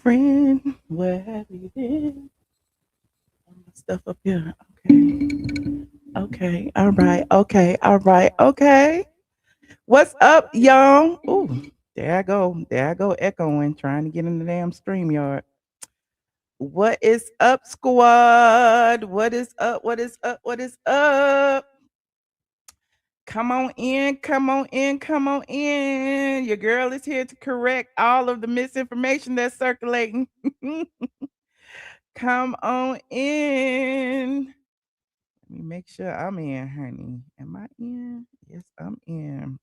friend, where have you been? All my stuff up here. Okay. Okay. All right. Okay. All right. Okay. What's up, y'all? Ooh, there I go. There I go echoing, trying to get in the damn stream yard. What is up, squad? What is up? What is up? What is up? Come on in, come on in, come on in. Your girl is here to correct all of the misinformation that's circulating. Come on in. Let me make sure I'm in, honey. Am I in? Yes, I'm in.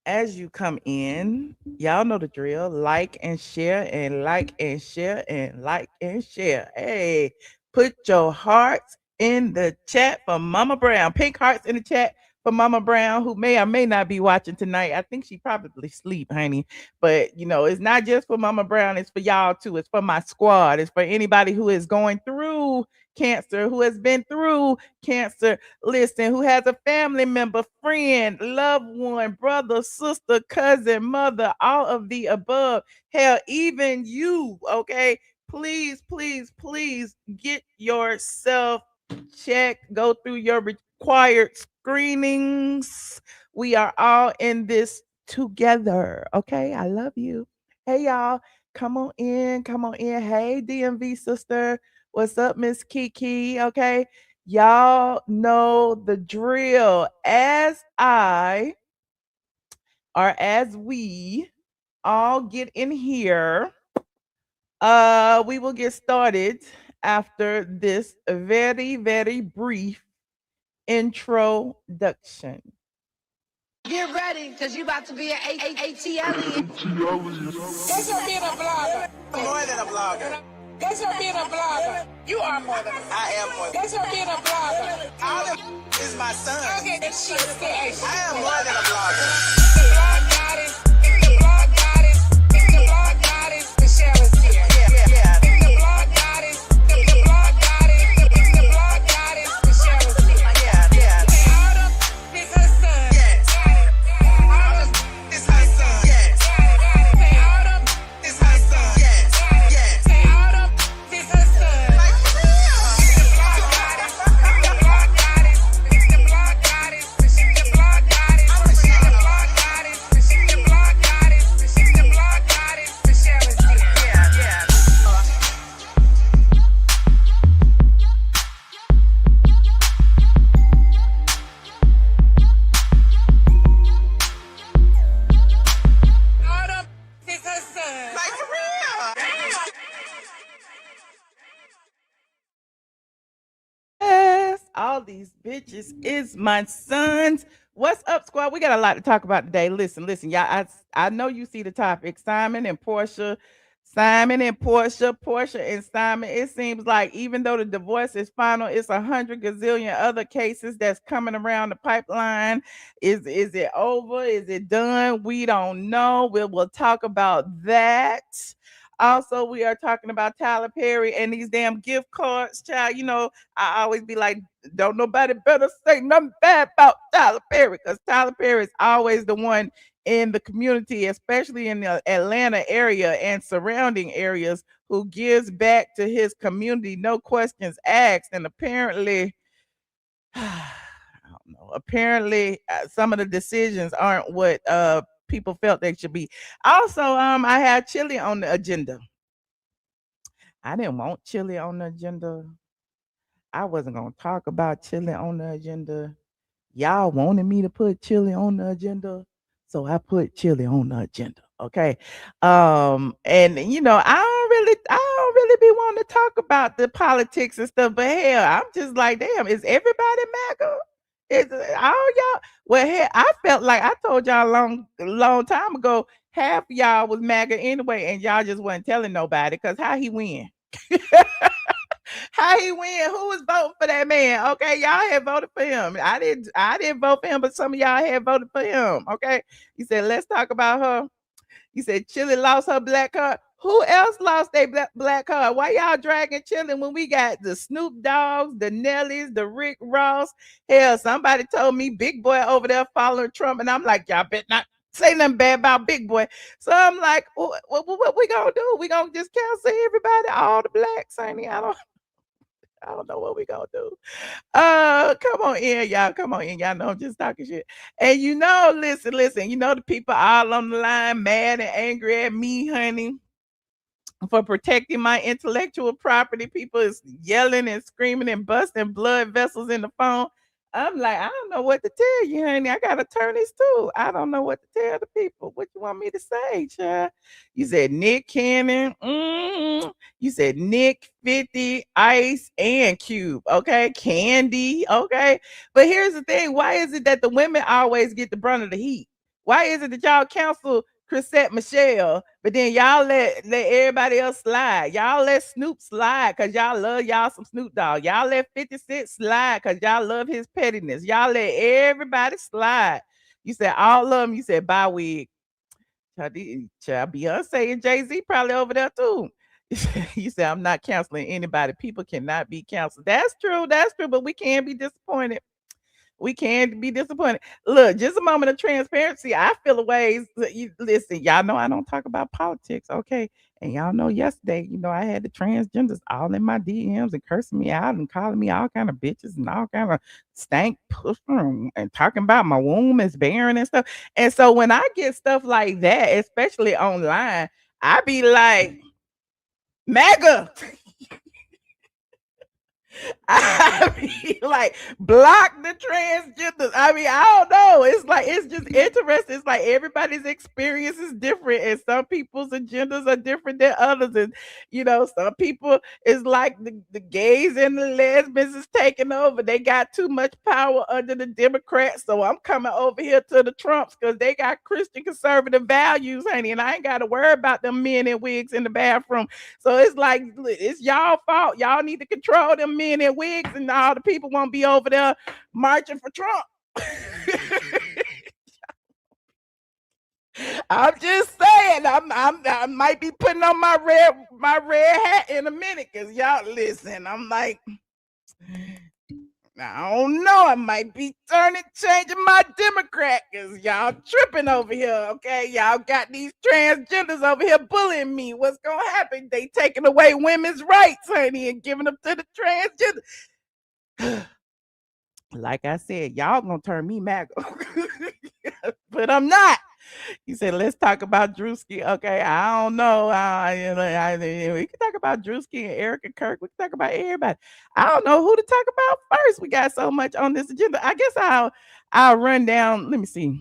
As you come in, y'all know the drill. Like and share and like and share and like and share. Hey, put your hearts in the chat for Mama Brown. Pink hearts in the chat for Mama Brown, who may or may not be watching tonight. I think she probably sleep, honey. But it's not just for Mama Brown, it's for y'all too. It's for my squad. It's for anybody who is going through cancer, who has been through cancer, listen, who has a family member, friend, loved one, brother, sister, cousin, mother, all of the above. Hell, even you, okay? Please, please, please get yourself checked. Go through your required screenings. We are all in this together, okay? I love you. Hey, y'all, come on in, come on in. Hey, DMV sister. What's up, Miss Kiki? Okay. Y'all know the drill. As we all get in here, we will get started after this very, very brief introduction. Get ready, because you about to be an ATLien. Guess you're being a blogger. More than a blogger. Guess you're being a blogger. You are more than a blogger. I am more than Guess you're being a blogger. all of is my son. Okay, that shit scares you. I am more than a blogger. The blog goddess, the blog goddess, the blog goddess, Michelle is here. Yeah. The blog goddess, the blog goddess, the blog goddess, Michelle is here. Yeah. Say all them is her son. Yes. All them It's her son. Yes. say all them It's her son. Yes. say all them is her son. Like for real. The blog goddess, the blog goddess, the blog goddess, the blog goddess, the blog goddess, the blog goddess, the blog goddess, Michelle is here. Yeah. All them is her son. Like for real. Yes, all these bitches is my sons. What's up, squad? We got a lot to talk about today. Listen, y'all. I know you see the topic. Simon and Porsha, Porsha and Simon. It seems like even though the divorce is final, it's 100 gazillion other cases that's coming around the pipeline. Is it over? Is it done? We don't know. We'll talk about that. Also, we are talking about Tyler Perry and these damn gift cards, child. I always be like, don't nobody better say nothing bad about Tyler Perry, because Tyler Perry is always the one in the community, especially in the Atlanta area and surrounding areas, who gives back to his community, no questions asked. And apparently, I don't know. Apparently, some of the decisions aren't what people felt they should be. Also, I had Chilli on the agenda. I didn't want Chilli on the agenda. I wasn't gonna talk about Chilli on the agenda. Y'all wanted me to put Chilli on the agenda, so I put Chilli on the agenda. Okay. And I don't really be wanting to talk about the politics and stuff, but hell, I'm just like, damn, is everybody MAGA? Is all y'all? Well, hell, I felt like I told y'all long time ago, half of y'all was MAGA anyway, and y'all just wasn't telling nobody, because how he win? How he win? Who was voting for that man? Okay, y'all had voted for him. I didn't vote for him, but some of y'all had voted for him. Okay. He said, let's talk about her. He said Chilli lost her black card. Who else lost their black card? Why y'all dragging Chilli when we got the Snoop Dogs, the Nellies, the Rick Ross? Hell, somebody told me Big Boy over there following Trump, and I'm like, y'all bet not say nothing bad about Big Boy. So I'm like, what we gonna do? We gonna just cancel everybody, all the blacks, honey. I don't know what we gonna do. Come on in, y'all. Come on in, y'all. Know I'm just talking shit. And listen. The people all on the line, mad and angry at me, honey, for protecting my intellectual property. People is yelling and screaming and busting blood vessels in the phone. I'm like, I don't know what to tell you, honey. I got attorneys too. I don't know what to tell the people. What you want me to say, child? You said Nick Cannon. You said Nick 50, Ice, and Cube. Okay. Candy. Okay. But here's the thing. Why is it that the women always get the brunt of the heat? Why is it that y'all counsel Chrisette Michelle, but then y'all let everybody else slide? Y'all let Snoop slide because y'all love y'all some Snoop Dogg. Y'all let 50 Cent slide because y'all love his pettiness. Y'all let everybody slide. You said all of them. You said bye wig. Child, Beyonce and Jay-Z probably over there too. You said I'm not counseling anybody. People cannot be counseled. That's true. That's true. But we can be disappointed. We can be disappointed. Look, just a moment of transparency. I feel a ways. Listen, y'all know I don't talk about politics, okay? And y'all know yesterday, I had the transgenders all in my DMs and cursing me out and calling me all kind of bitches and all kind of stank pussy and talking about my womb is barren and stuff. And so when I get stuff like that, especially online, I be like, MAGA. I mean, like, block the transgenders. I mean, I don't know. It's like it's just interesting. It's like everybody's experience is different, and some people's agendas are different than others. And some people is like the gays and the lesbians is taking over. They got too much power under the Democrats, so I'm coming over here to the Trumps because they got Christian conservative values, honey, and I ain't got to worry about them men in wigs in the bathroom. So it's like it's y'all fault. Y'all need to control them men in wigs, and all the people won't be over there marching for Trump. I'm just saying, I might be putting on my red hat in a minute, cause y'all listen. I'm like, I don't know. I might be changing my Democrat because y'all tripping over here. Okay. Y'all got these transgenders over here bullying me. What's going to happen? They taking away women's rights, honey, and giving them to the transgender. Like I said, y'all going to turn me MAGA. But I'm not. He said, let's talk about Drewski. Okay, I don't know. We can talk about Drewski and Erica Kirk. We can talk about everybody. I don't know who to talk about first. We got so much on this agenda. I guess I'll run down. Let me see.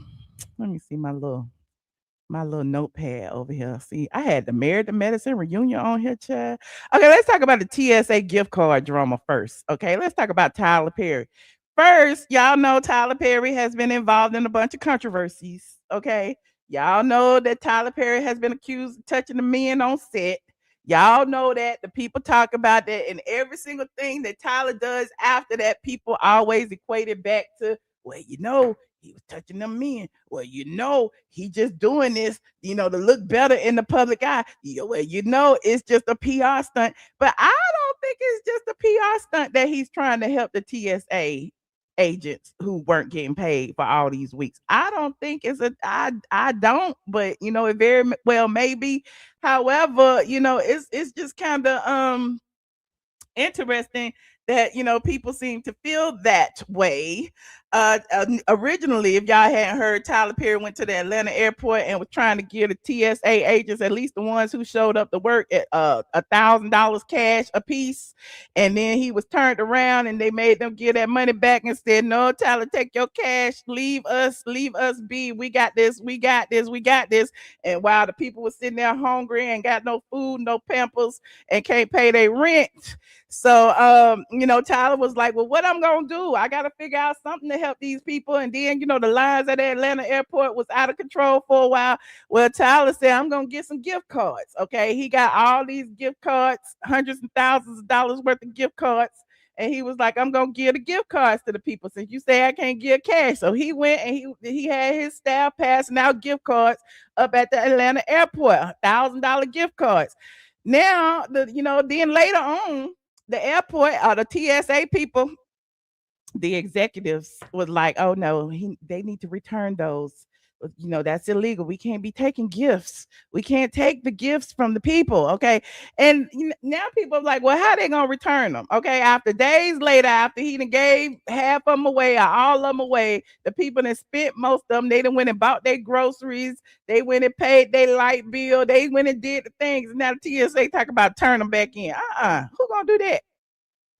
My little notepad over here. See, I had the Married to Medicine reunion on here, Chad. Okay, let's talk about the TSA gift card drama first. Okay, let's talk about Tyler Perry. First, y'all know Tyler Perry has been involved in a bunch of controversies. Okay, y'all know that Tyler Perry has been accused of touching the men on set. Y'all know that the people talk about that, and every single thing that Tyler does after that, people always equate it back to, well, he was touching them men. Well, he just doing this, to look better in the public eye. It's just a PR stunt. But I don't think it's just a PR stunt that he's trying to help the TSA agents who weren't getting paid for all these weeks. I don't think I don't, but it very well may be. However, it's just kind of interesting that people seem to feel that way. Originally, if y'all hadn't heard, Tyler Perry went to the Atlanta airport and was trying to give the TSA agents, at least the ones who showed up to work, at $1,000 cash a piece, and then he was turned around and they made them give that money back and said, "No, Tyler, take your cash, leave us be. We got this, we got this, we got this." And while the people were sitting there hungry and got no food, no Pampers, and can't pay their rent. So, Tyler was like, well, what I'm going to do? I got to figure out something to help these people. And then, the lines at the Atlanta airport was out of control for a while. Well, Tyler said, I'm going to get some gift cards. Okay. He got all these gift cards, hundreds and thousands of dollars worth of gift cards. And he was like, I'm going to give the gift cards to the people since you say I can't give cash. So he went and he had his staff passing out gift cards up at the Atlanta airport, $1,000 gift cards. Now, then later on, the airport or the TSA people, the executives was like, oh no, they need to return those that's illegal. We can't be taking gifts. We can't take the gifts from the people. Okay. And now people are like, well, how they gonna return them? Okay. After days later, after he done gave half of them away or all of them away, the people that spent most of them, they done went and bought their groceries, they went and paid their light bill, they went and did the things. And now the TSA talk about turn them back in. Who gonna do that?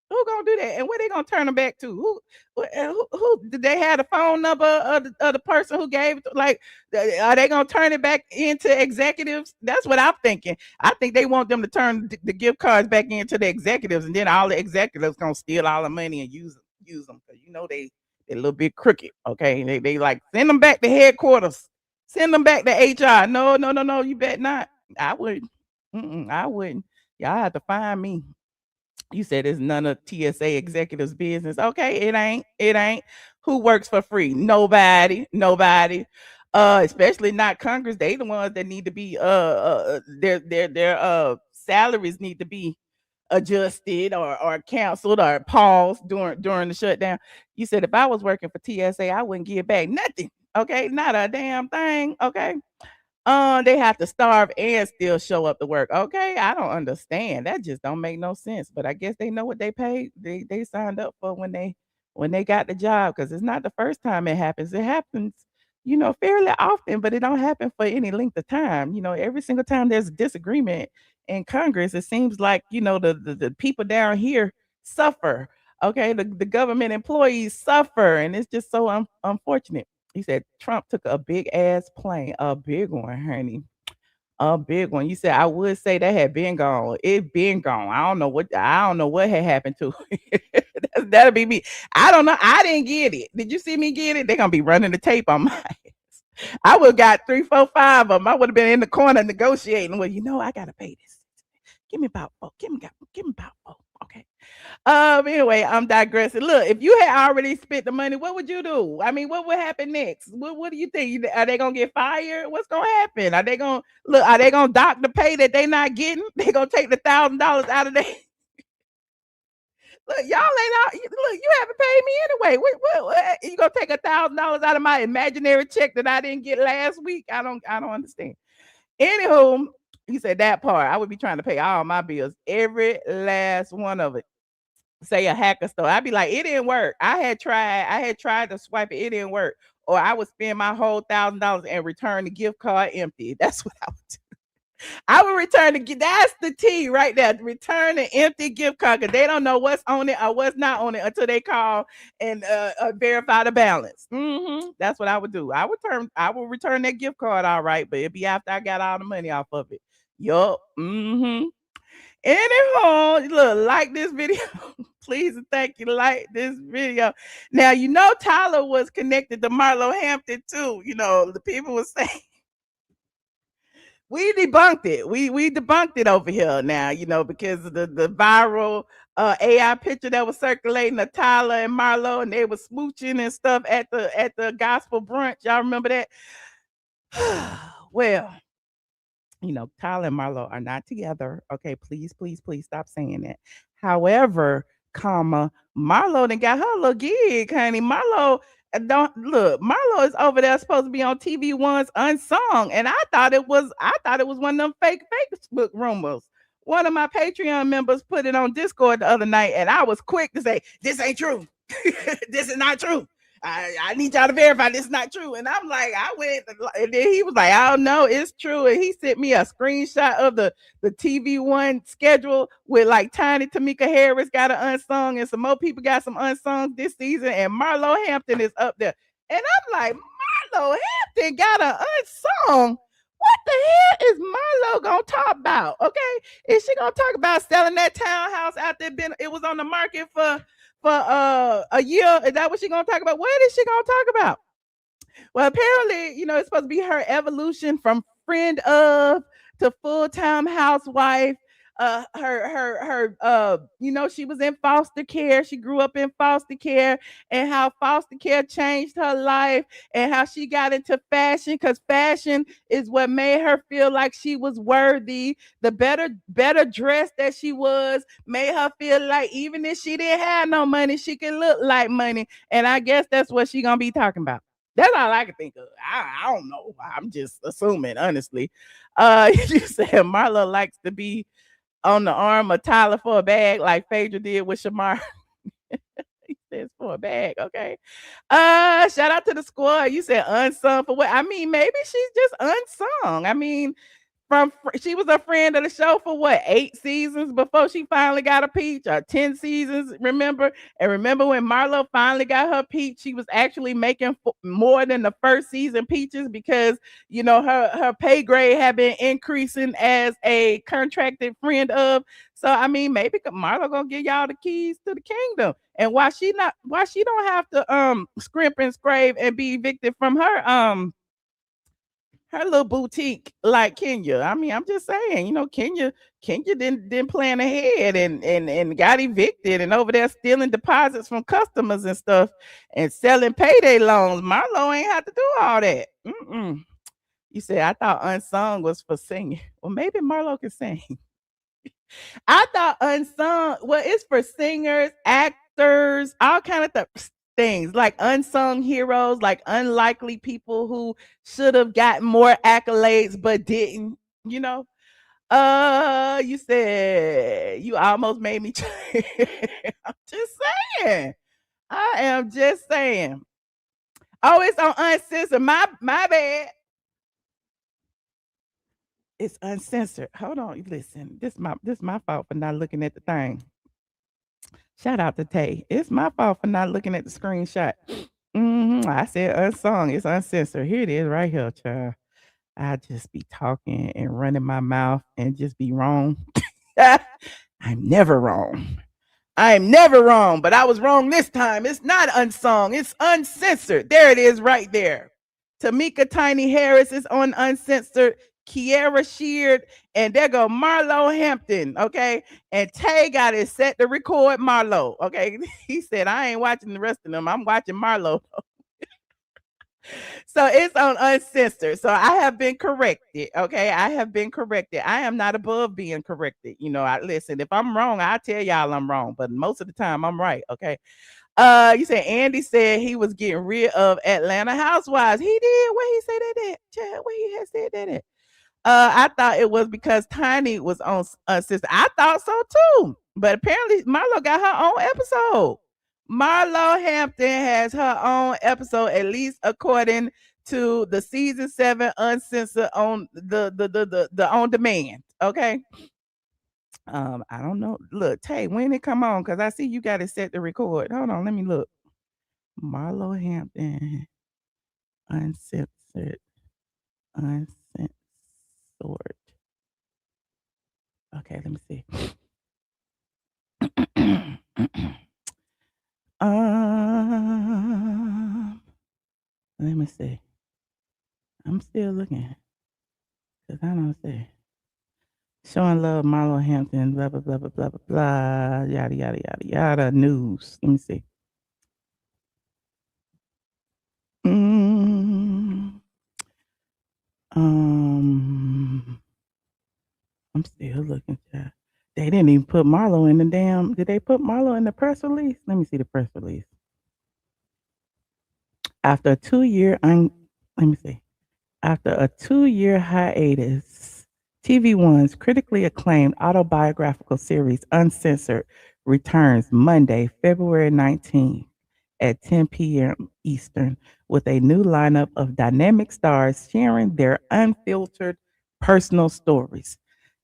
Who gonna do that? And where they gonna turn them back to? Who did they have the phone number of the person who gave it? Like, are they gonna turn it back into executives? That's what I'm thinking. I think they want them to turn the gift cards back into the executives, and then all the executives gonna steal all the money and use them because they a little bit crooked. Okay, they like send them back to headquarters, send them back to HR. No, no, no, no. You bet not. I wouldn't. I wouldn't. Y'all have to find me. You said it's none of TSA executives' business. Okay, it ain't. It ain't. Who works for free? Nobody. Nobody. Especially not Congress. They the ones that need to be their salaries need to be adjusted or canceled or paused during the shutdown. You said if I was working for TSA, I wouldn't give back nothing. Okay, not a damn thing. Okay. They have to starve and still show up to work. Okay, I don't understand. That just don't make no sense. But I guess they know what they paid. They signed up for when they got the job because it's not the first time it happens. It happens, fairly often, but it don't happen for any length of time. Every single time there's a disagreement in Congress, it seems like the people down here suffer. Okay, the government employees suffer, and it's just so unfortunate. He said Trump took a big ass plane, a big one, honey, a big one. You said I would say that had been gone. It been gone. I don't know what had happened to it. That'll be me. I don't know. I didn't get it. Did you see me get it? They're gonna be running the tape on my ass. I would have got 3, 4, 5 of them. I would have been in the corner negotiating. Well, I gotta pay this. Give me about 4. Give me about 4. Okay. Anyway, I'm digressing. Look, if you had already spent the money, what would you do? I mean, what would happen next? What do you think? Are they gonna get fired? What's gonna happen? Are they gonna dock the pay that they not getting? They gonna take the $1,000 out of their look, y'all ain't out. Look, you haven't paid me anyway. What? You gonna take $1,000 out of my imaginary check that I didn't get last week? I don't understand. Anywho, you said that part. I would be trying to pay all my bills, every last one of it. Say a hacker store. I'd be like, it didn't work. I had tried to swipe it, it didn't work. Or I would spend my whole $1,000 and return the gift card empty. That's what I would do. I would return that's the T right there. Return an empty gift card because they don't know what's on it or what's not on it until they call and verify the balance. That's what I would do. I would return that gift card all right, but it'd be after I got all the money off of it. Yup. Anyhow, look, like this video. Please and thank you. Like this video. Now, Tyler was connected to Marlo Hampton too. The people were saying we debunked it. We debunked it over here now, because of the viral AI picture that was circulating of Tyler and Marlo, and they were smooching and stuff at the gospel brunch. Y'all remember that? Well, Tyler and Marlo are not together. Okay, please, please, please stop saying that. However, Marlo done got her little gig, honey. Marlo Marlo is over there supposed to be on TV One's Unsung, and I thought it was one of them fake Facebook rumors. One of my Patreon members put it on Discord the other night, and I was quick to say, this ain't true. This is not true. I need y'all to verify this is not true. And I'm like, I went, and then he was like, I don't know, it's true. And he sent me a screenshot of the TV One schedule with like Tiny Tamika Harris got an unsung, and some more people got some unsung this season, and Marlo Hampton is up there. And I'm like, Marlo Hampton got an unsung. What the hell is Marlo gonna talk about? Okay, is she gonna talk about selling that townhouse out there? It was on the market for a year. Is that what she gonna talk about? What is she gonna talk about? Well, apparently, it's supposed to be her evolution from friend of to full-time housewife. She was in foster care. She grew up in foster care, and how foster care changed her life, and how she got into fashion because fashion is what made her feel like she was worthy. The better dressed that she was made her feel like even if she didn't have no money, she could look like money. And I guess that's what she gonna be talking about. That's all I can think of. I don't know. I'm just assuming, honestly. You said Marlo likes to be on the arm of Tyler for a bag, like Phaedra did with Shamar. He says for a bag, okay. Shout out to the squad. You said unsung for what? I mean, maybe she's just unsung. I mean, she was a friend of the show for what, 8 seasons before she finally got a peach, or 10 seasons, remember? And remember when Marlo finally got her peach, she was actually making more than the first season peaches, because her pay grade had been increasing as a contracted friend of. So I mean, maybe Marlo gonna give y'all the keys to the kingdom. And why she don't have to scrimp and scrape and be evicted from her little boutique like Kenya. I mean, I'm just saying, Kenya didn't plan ahead and got evicted and over there stealing deposits from customers and stuff and selling payday loans. Marlo ain't have to do all that. Mm-mm. You said I thought unsung was for singing. Well, maybe Marlo can sing. I thought unsung, well, it's for singers, actors, all kind of things, like unsung heroes, like unlikely people who should have gotten more accolades but didn't, you know. You said you almost made me I'm just saying. I am just saying. Oh, it's on Uncensored. My bad. It's Uncensored. Hold on, listen. This my fault for not looking at the thing. Shout out to Tay. It's my fault for not looking at the screenshot. I said unsung. It's Uncensored. Here it is, right here, child. I just be talking and running my mouth and just be wrong. I'm never wrong. I'm never wrong, but I was wrong this time. It's not unsung, it's uncensored. There it is right there. Tamika Tiny Harris is on Uncensored. Kiera Sheard, and there go Marlo Hampton, okay? And Tay got it set to record Marlo, okay? He said, I ain't watching the rest of them. I'm watching Marlo. So it's on Uncensored. So I have been corrected. Okay. I have been corrected. I am not above being corrected. I listen, if I'm wrong, I tell y'all I'm wrong, but most of the time I'm right. Okay. You said Andy said he was getting rid of Atlanta Housewives. He did. Where he said that at? Chad, where he had said that at? I thought it was because Tiny was on Sister. I thought so too. But apparently Marlo got her own episode. Marlo Hampton has her own episode, at least according to the season 7 Uncensored on the on demand. Okay. I don't know. Look, Tay, when it come on? Because I see you got it set to record. Hold on, let me look. Marlo Hampton Uncensored. Uncensored. Okay, let me see. Let me see. I'm still looking because I don't see. Showing love, Marlo Hampton, blah blah blah blah blah blah blah, yada yada yada yada. News. Let me see. I'm still looking. Child. They didn't even put Marlo in the damn. Did they put Marlo in the press release? Let me see the press release. After a 2-year, let me see. After a 2-year hiatus, TV One's critically acclaimed autobiographical series Uncensored returns Monday, February 19th at 10 p.m. Eastern with a new lineup of dynamic stars sharing their unfiltered personal stories.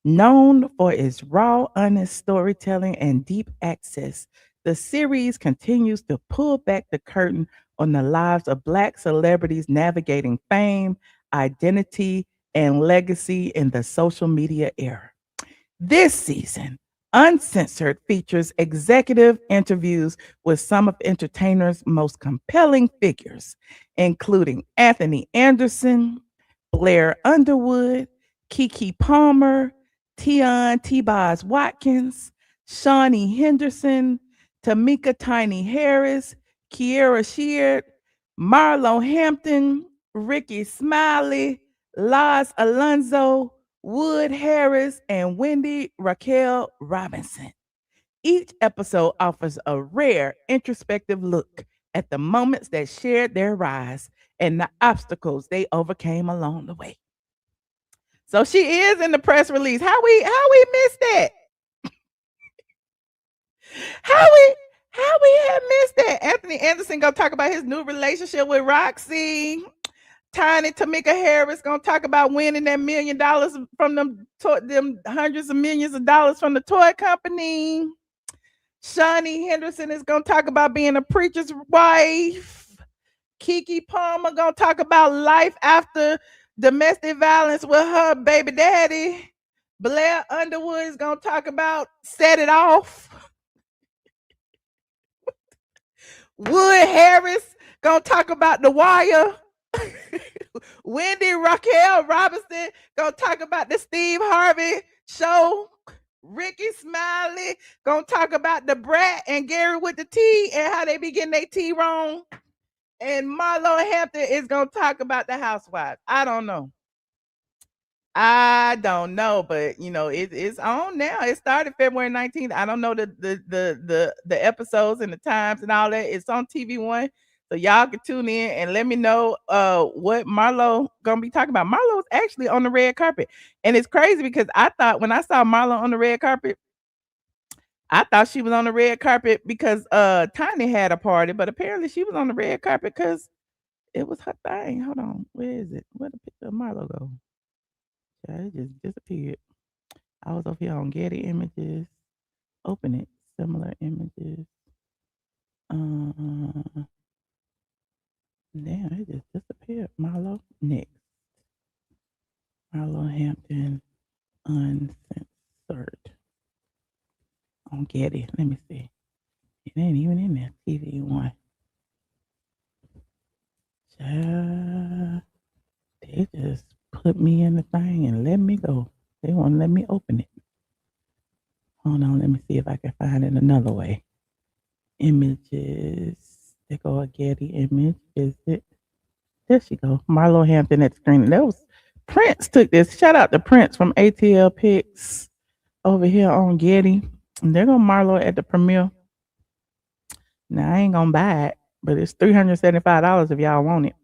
Known for its raw, honest storytelling and deep access, the series continues to pull back the curtain on the lives of Black celebrities navigating fame, identity, and legacy in the social media era. This season, Uncensored features executive interviews with some of entertainers' most compelling figures, including Anthony Anderson, Blair Underwood, Keke Palmer, Tion T-Boz Watkins, Shawnee Henderson, Tamika Tiny Harris, Kiera Sheard, Marlo Hampton, Ricky Smiley, Laz Alonso, Wood Harris, and Wendy Raquel Robinson. Each episode offers a rare, introspective look at the moments that shared their rise and the obstacles they overcame along the way. So she is in the press release. How we missed that? How we have missed that? Anthony Anderson gonna talk about his new relationship with Roxy. Tiny Tamika Harris gonna talk about winning that $1 million from them hundreds of millions of dollars from the toy company. Shawnee Henderson is gonna talk about being a preacher's wife. Kiki Palmer gonna talk about life after domestic violence with her baby daddy. Blair Underwood is gonna talk about set it off. Wood Harris gonna talk about The Wire. Wendy Raquel Robinson gonna talk about the Steve Harvey show. Ricky Smiley gonna talk about the Brat and Gary with the T and how they be getting their tea wrong. And Marlo Hampton is gonna talk about the Housewives. I don't know, but it's on now. It started February 19th. I don't know the episodes and the times and all that. It's on TV One, so y'all can tune in and let me know what Marlo gonna be talking about. Marlo's actually on the red carpet, and it's crazy because I thought when I saw Marlo on the red carpet, I thought she was on the red carpet because Tiny had a party, but apparently she was on the red carpet because it was her thing. Hold on, where is it? Where the picture of Marlo go? Yeah, it just disappeared. I was over here on Getty Images. Open it. Similar images. Damn, it just disappeared. Marlo next. Marlo Hampton Uncensored on Getty. Let me see. It ain't even in there. TV One. They just put me in the thing and let me go. They won't let me open it. Hold on, let me see if I can find it another way. Images. There go a Getty image. Is it? There she go. Marlo Hampton at the screen. That was Prince took this. Shout out to Prince from ATL Pics over here on Getty. And there go Marlo at the premiere. Now I ain't gonna buy it, but it's $375 if y'all want it.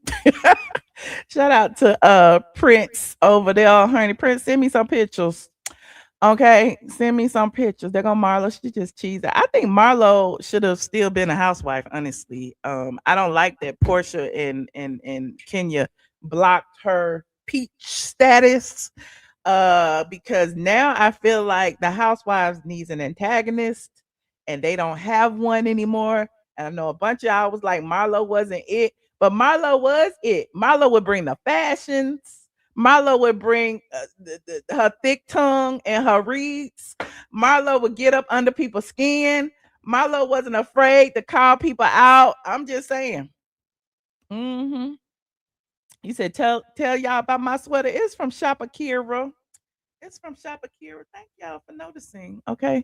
Shout out to Prince over there, honey. Prince, send me some pictures. Okay, send me some pictures. They're gonna Marlo. She just cheesed. I think Marlo should have still been a housewife. Honestly, I don't like that Porsha and Kenya blocked her peach status. Because now I feel like the Housewives needs an antagonist, and they don't have one anymore. And I know a bunch of y'all was like Marlo wasn't it, but Marlo was it. Marlo would bring the fashions. Marlo would bring her thick tongue and her reads. Marlo would get up under people's skin. Marlo wasn't afraid to call people out. I'm just saying. Mm-hmm. You said tell y'all about my sweater. It's from Shopper Kira. It's from Shopper Kira. Thank y'all for noticing. Okay.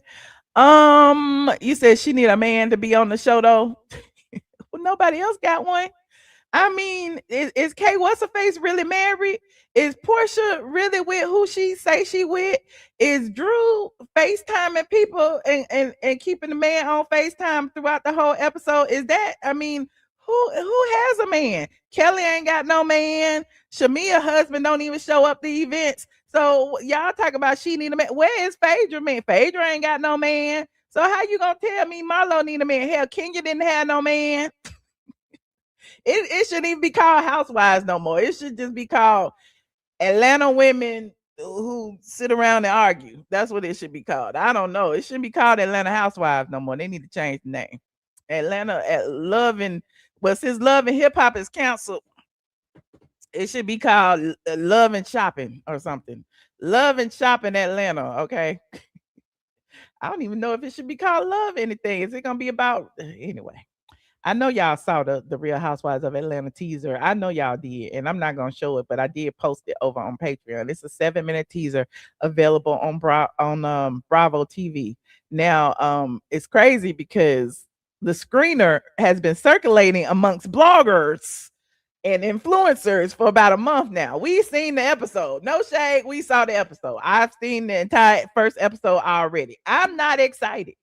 You said she need a man to be on the show though. Well, nobody else got one. I mean, is Kay what's her face really married? Is Porsha really with who she say she with? Is Drew FaceTiming people and keeping the man on FaceTime throughout the whole episode? Is that who has a man? Kelly ain't got no man. Shamia husband don't even show up to events. So y'all talk about she need a man. Where is Phaedra man? Phaedra ain't got no man. So how you gonna tell me Marlo need a man? Hell, Kenya didn't have no man. It shouldn't even be called Housewives no more. It should just be called Atlanta women who sit around and argue. That's what it should be called. I don't know. It shouldn't be called Atlanta Housewives no more. They need to change the name. Atlanta Love and since Love and Hip Hop is canceled, it should be called Love and Shopping or something. Love and Shopping Atlanta. Okay. I don't even know if it should be called Love anything. Is it gonna be about anyway? I know y'all saw the Real Housewives of Atlanta teaser. I know y'all did, and I'm not gonna show it, but I did post it over on Patreon. It's a 7-minute teaser available on Bravo TV. Now, it's crazy because the screener has been circulating amongst bloggers and influencers for about a month now. We've seen the episode. No shade, we saw the episode. I've seen the entire first episode already. I'm not excited.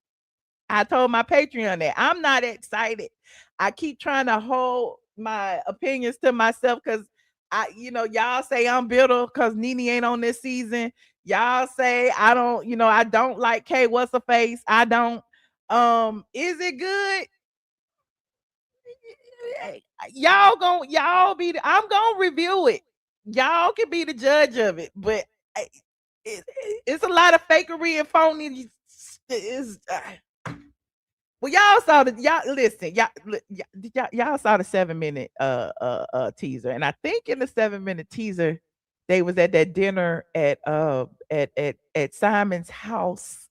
I told my Patreon that I'm not excited. I keep trying to hold my opinions to myself because y'all say I'm bitter because Nene ain't on this season. Y'all say I don't, I don't like K. What's her face? I don't. Is it good? I'm gonna review it. Y'all can be the judge of it, but it's a lot of fakery and phony. Is Well, y'all saw the y'all listen, y'all saw the 7 minute teaser, and I think in the 7 minute teaser, they was at that dinner at Simon's house,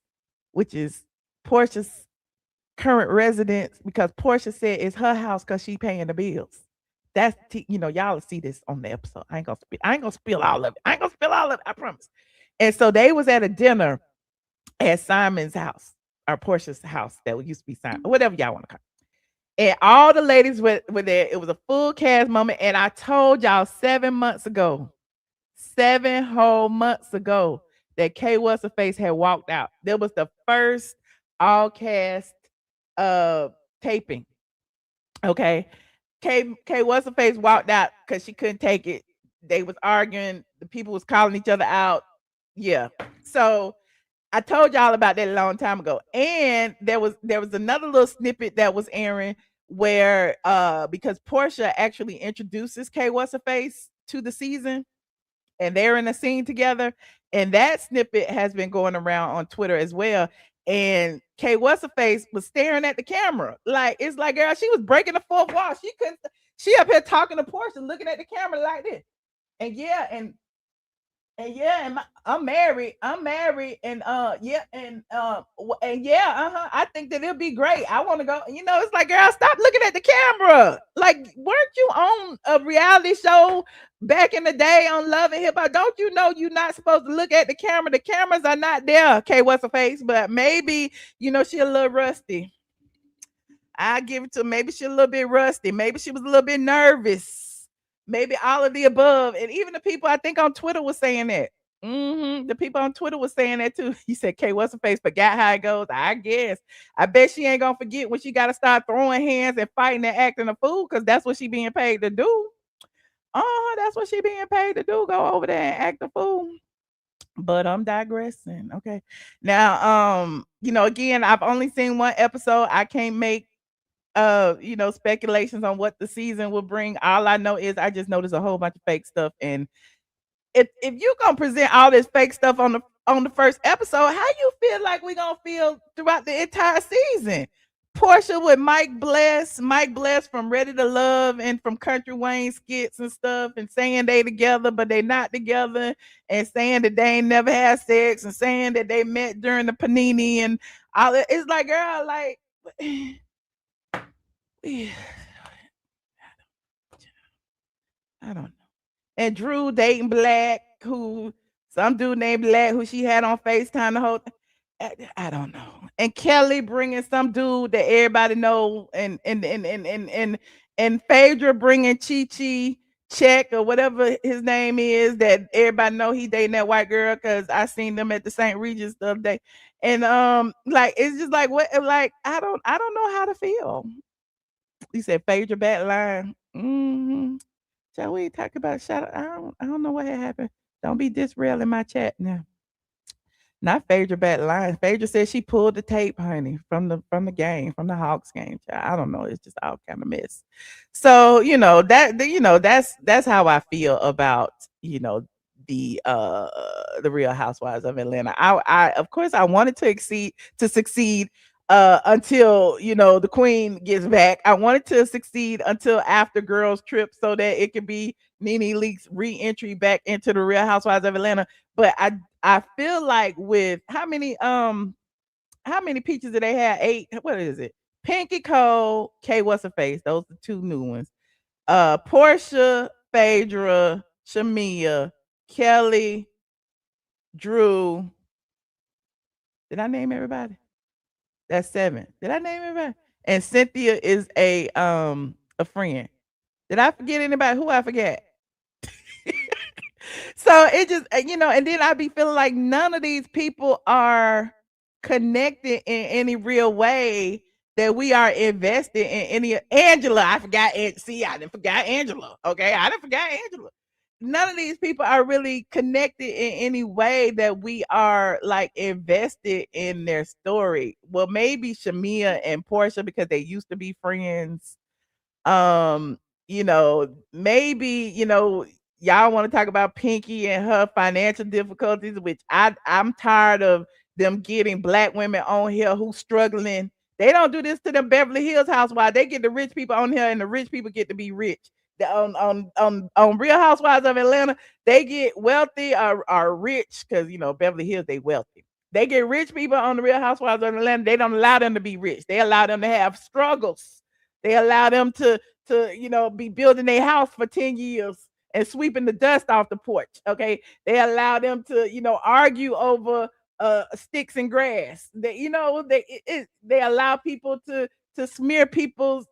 which is Portia's current residence, because Portia said it's her house because she paying the bills. Y'all will see this on the episode. I ain't gonna spill all of it. I ain't gonna spill all of it, I promise. And so they was at a dinner at Simon's house or Portia's house that used to be Simon, whatever y'all want to call it. And all the ladies were there. It was a full cast moment. And I told y'all 7 months ago, 7 whole months ago, that K What's Her Face had walked out. There was the first all cast taping. Okay. K What's Her Face walked out because she couldn't take it. They was arguing. The people was calling each other out. Yeah. So I told y'all about that a long time ago. And there was another little snippet that was airing where because Portia actually introduces K What's Her Face to the season, and they're in a scene together. And that snippet has been going around on Twitter as well. And K What's Her Face was staring at the camera. Like, it's like, girl, she was breaking the fourth wall. She up here talking to Portia, looking at the camera like this. And yeah, and I'm married, and I think that it'll be great. I want to go. It's like, girl, stop looking at the camera. Like, weren't you on a reality show back in the day on Love and Hip Hop? Don't you know you're not supposed to look at the camera? The cameras are not there. Okay, What's Her Face? But maybe she a little rusty. I give it to her. Maybe she a little bit rusty. Maybe she was a little bit nervous. Maybe all of the above. And even the people I think on Twitter was saying that. The people on Twitter was saying that too. He said, K What's Her Face forgot how it goes. I guess. I bet she ain't gonna forget when she gotta start throwing hands and fighting and acting a fool, because that's what she being paid to do. That's what she being paid to do. Go over there and act a fool. But I'm digressing. Okay. Now, again, I've only seen one episode. I can't make speculations on what the season will bring. All I know is I just noticed a whole bunch of fake stuff. And if you're gonna present all this fake stuff on the first episode, how you feel like we're gonna feel throughout the entire season? Portia with Mike Bless from Ready to Love and from Country Wayne skits and stuff, and saying they together but they not together, and saying that they ain't never had sex, and saying that they met during the panini and all that. It's like, girl, like I don't know. And Drew dating Black, who some dude named Black, who she had on FaceTime the whole. I don't know. And Kelly bringing some dude that everybody know, and Phaedra bringing Chi Check or whatever his name is, that everybody know he dating that white girl, because I seen them at the St. Regis the other day. And like, it's just like, what, like, I don't know how to feel. He said Phaedra backline. Shall we talk about shout out? I don't know what had happened. Don't be disrail in my chat now. Not Phaedra backline. Phaedra said she pulled the tape, honey, from the game, from the Hawks game. I don't know. It's just all kind of mess. So that's how I feel about the Real Housewives of Atlanta. I of course I wanted to succeed until the queen gets back. I wanted to succeed until after girls trip, so that it could be Nene Leakes re-entry back into the Real Housewives of Atlanta. But I feel like with how many peaches did they have? 8. What is it? Pinky Cole, K What's Her Face. Those are 2 new ones. Portia, Phaedra, Shamia, Kelly, Drew. Did I name everybody? That's 7. Did I name everybody? And Cynthia is a friend. Did I forget anybody? Who I forget? So it just, and then I'd be feeling like none of these people are connected in any real way. that we are invested in any Angela. I forgot. See, I didn't forgot Angela. Okay, I didn't forgot Angela. None of these people are really connected in any way that we are like invested in their story. Well, maybe Shamia and Portia because they used to be friends. um Maybe, y'all want to talk about Pinky and her financial difficulties, which I'm tired of them getting black women on here who struggling. They don't do this to them Beverly Hills housewives. They get the rich people on here and the rich people get to be rich. On Real Housewives of Atlanta, they get wealthy or are rich because Beverly Hills, they wealthy. They get rich people on the Real Housewives of Atlanta. They don't allow them to be rich. They allow them to have struggles. They allow them to be building their house for 10 years and sweeping the dust off the porch. Okay. They allow them to, argue over sticks and grass. They allow people to smear people's,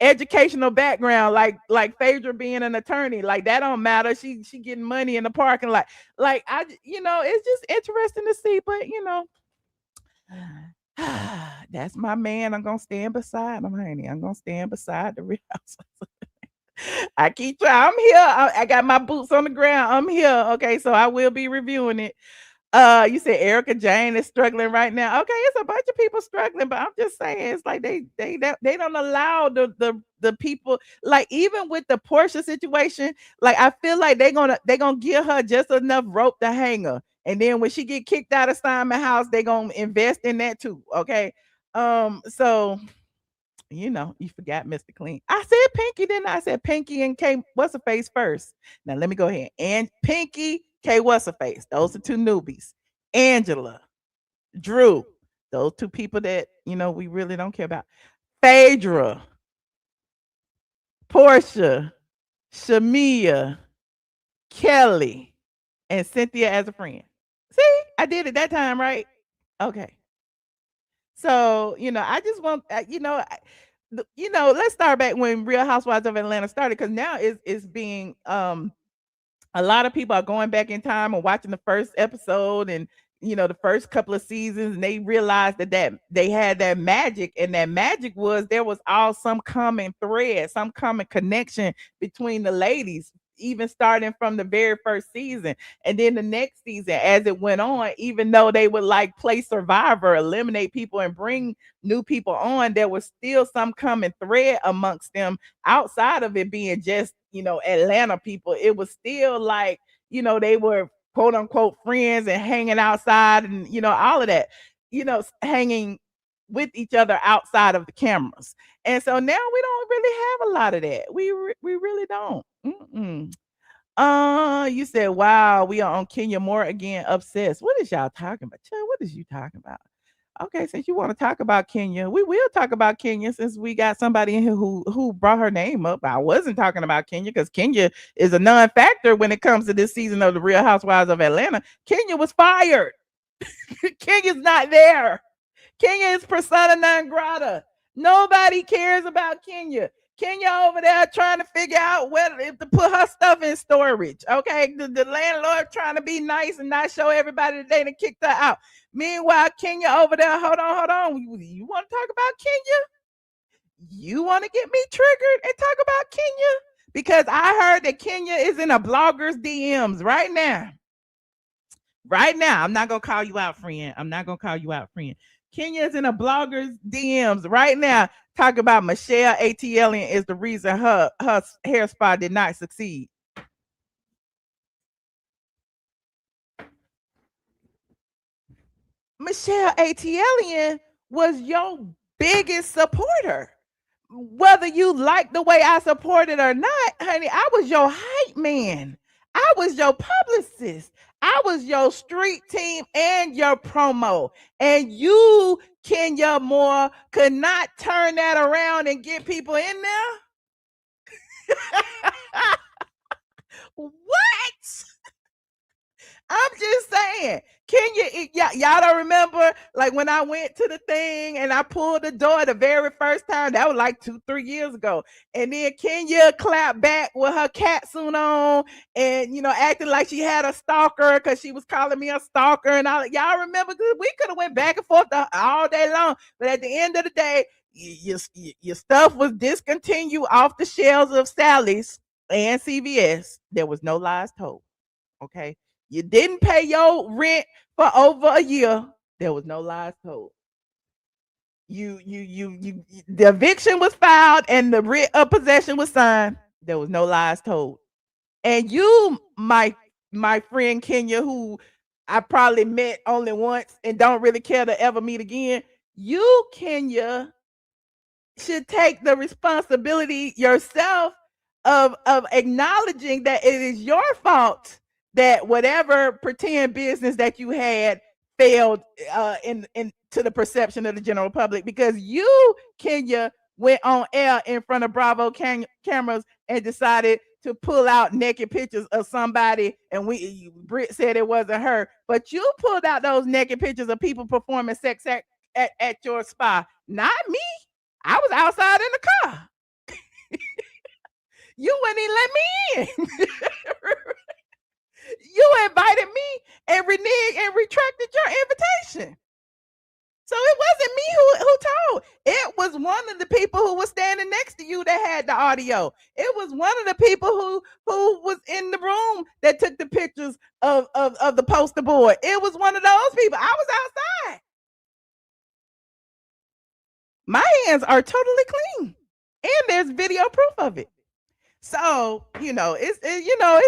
educational background, like Phaedra being an attorney. Like that don't matter. She getting money in the parking lot. Like it's just interesting to see, but that's my man. I'm gonna stand beside him, honey. I'm gonna stand beside the Real Housewives. I keep trying. I'm here. I got my boots on the ground. I'm here. Okay, so I will be reviewing it. You said Erica Jane is struggling right now. Okay, it's a bunch of people struggling, but I'm just saying it's like they don't allow the people, like even with the Porsha situation, like I feel like they're gonna give her just enough rope to hang her. And then when she get kicked out of Simon House, they gonna invest in that too. Okay. So you forgot Mr. Clean. I said Pinky, didn't I? I said Pinky and K what's her face first. Now let me go ahead. And Pinky, K what's her face. Those are two newbies. Angela, Drew. Those two people that we really don't care about. Phaedra, Portia, Shamia, Kelly, and Cynthia as a friend. See, I did it that time, right? Okay. So, I just want, let's start back when Real Housewives of Atlanta started, because now it's being, a lot of people are going back in time and watching the first episode and, the first couple of seasons, and they realized that they had that magic, and that magic was there was all some common thread, some common connection between the ladies, even starting from the very first season. And then the next season, as it went on, even though they would like play survivor, eliminate people and bring new people on, there was still some common thread amongst them outside of it being just, Atlanta people. It was still like, they were quote unquote friends and hanging outside and, all of that, hanging with each other outside of the cameras. And so now we don't really have a lot of that. We really don't. Mm-mm. You said, wow, we are on Kenya Moore again, obsessed. What is y'all talking about? Child, what is you talking about? Okay, since you want to talk about Kenya, we will talk about Kenya since we got somebody in here who brought her name up. I wasn't talking about Kenya because Kenya is a non-factor when it comes to this season of the Real Housewives of Atlanta. Kenya was fired. Kenya's not there. Kenya is persona non grata. Nobody cares about Kenya. Kenya over there trying to figure out whether if to put her stuff in storage. Okay, the landlord trying to be nice and not show everybody that they done kicked her out. Meanwhile, Kenya over there, hold on. You want to talk about Kenya? You want to get me triggered and talk about Kenya? Because I heard that Kenya is in a blogger's DMs right now. Right now, I'm not gonna call you out, friend. I'm not gonna call you out, friend. Kenya's in a blogger's DMs right now, talking about Michelle ATLien is the reason her hair spa did not succeed. Michelle ATLien was your biggest supporter. Whether you like the way I supported or not, honey, I was your hype man. I was your publicist. I was your street team and your promo. And you, Kenya Moore, could not turn that around and get people in there? What? I'm just saying, saying. Kenya, y'all don't remember like when I went to the thing and I pulled the door the very first time? That was like 2-3 years ago. And then Kenya clapped back with her catsuit on and acting like she had a stalker because she was calling me a stalker and all. Y'all remember? We could have went back and forth all day long, but at the end of the day, your stuff was discontinued off the shelves of Sally's and CVS. There was no lies told. Okay, you didn't pay your rent for over a year. There was no lies told. The eviction was filed and the writ of possession was signed. There was no lies told. And you, my friend Kenya, who I probably met only once and don't really care to ever meet again, you, Kenya, should take the responsibility yourself of acknowledging that it is your fault that whatever pretend business that you had failed in to the perception of the general public, because you, Kenya, went on air in front of Bravo cameras and decided to pull out naked pictures of somebody, and Britt said it wasn't her, but you pulled out those naked pictures of people performing sex at your spa, not me. I was outside in the car. You wouldn't even let me in. You invited me and reneged and retracted your invitation. So it wasn't me who told. It was one of the people who was standing next to you that had the audio. It was one of the people who was in the room that took the pictures of the poster board. It was one of those people. I was outside. My hands are totally clean, and there's video proof of it. So it's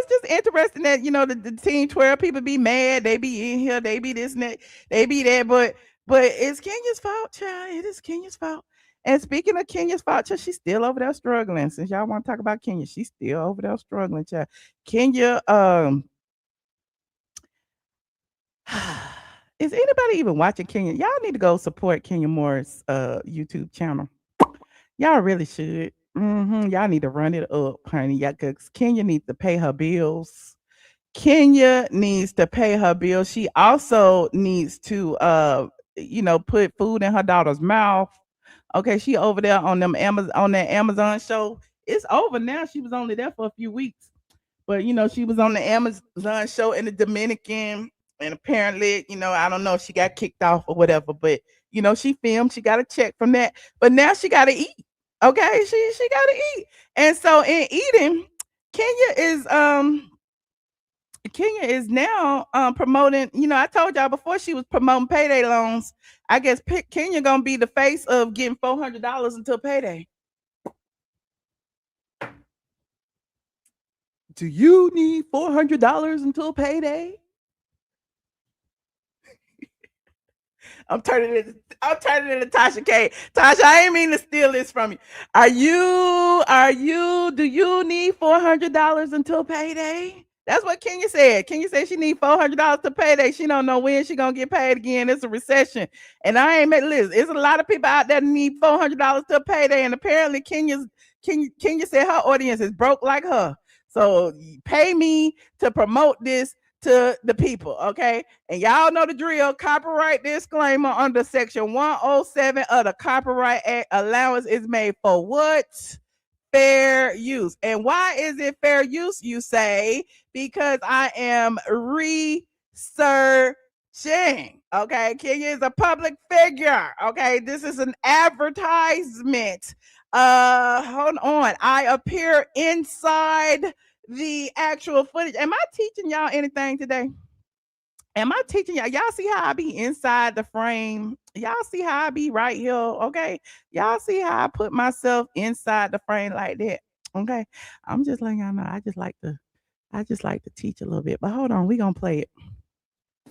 just interesting that the Team 12 people be mad, they be in here, they be this and that, they be that, but it's Kenya's fault, child. It is Kenya's fault. And speaking of Kenya's fault, child, she's still over there struggling. Since y'all want to talk about Kenya, she's still over there struggling, child. Kenya, is anybody even watching Kenya? Y'all need to go support Kenya Moore's YouTube channel. Y'all really should. Y'all need to run it up, honey. Yeah, because Kenya needs to pay her bills. Kenya needs to pay her bills. She also needs to put food in her daughter's mouth. Okay, she over there on that Amazon show. It's over now. She was only there for a few weeks. But she was on the Amazon show in the Dominican, and apparently, I don't know if she got kicked off or whatever, but she filmed, she got a check from that. But now she gotta eat. Okay, she gotta eat. And so in eating, Kenya is now promoting, I told y'all before she was promoting payday loans. I guess Kenya gonna be the face of getting $400 until payday. Do you need $400 until payday? I'm turning it into Tasha K. Tasha, I ain't mean to steal this from you. Do you need $400 until payday? That's what Kenya said. Kenya said she need $400 to payday. She don't know when she gonna get paid again. It's a recession. And I ain't made list. There's a lot of people out there that need $400 to payday. And apparently Kenya said her audience is broke like her. So pay me to promote this to the people, okay? And y'all know the drill. Copyright disclaimer under section 107 of the Copyright Act. Allowance is made for what? Fair use. And why is it fair use, you say? Because I am researching. Okay, Kenya is a public figure. Okay, this is an advertisement. Hold on. I appear inside the actual footage. Am I teaching y'all anything today? Am I teaching y'all? Y'all see how I be inside the frame? Y'all see how I be right here? Okay. Y'all see how I put myself inside the frame like that? Okay. I'm just letting y'all know. I just like to teach a little bit. But hold on, we gonna play it.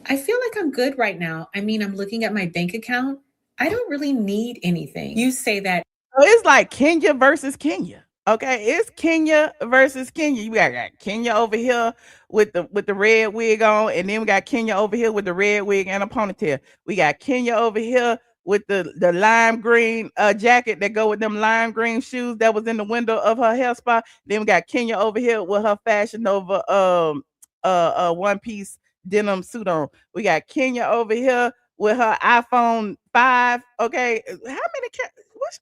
I feel like I'm good right now. I mean, I'm looking at my bank account. I don't really need anything. You say that. So it's like Kenya versus Kenya. Okay, it's Kenya versus Kenya. You got Kenya over here with the red wig on, and then we got Kenya over here with the red wig and a ponytail. We got Kenya over here with the lime green jacket that go with them lime green shoes that was in the window of her hair spa. Then we got Kenya over here with her Fashion Nova one piece denim suit on. We got Kenya over here with her iPhone 5. Okay, how many? What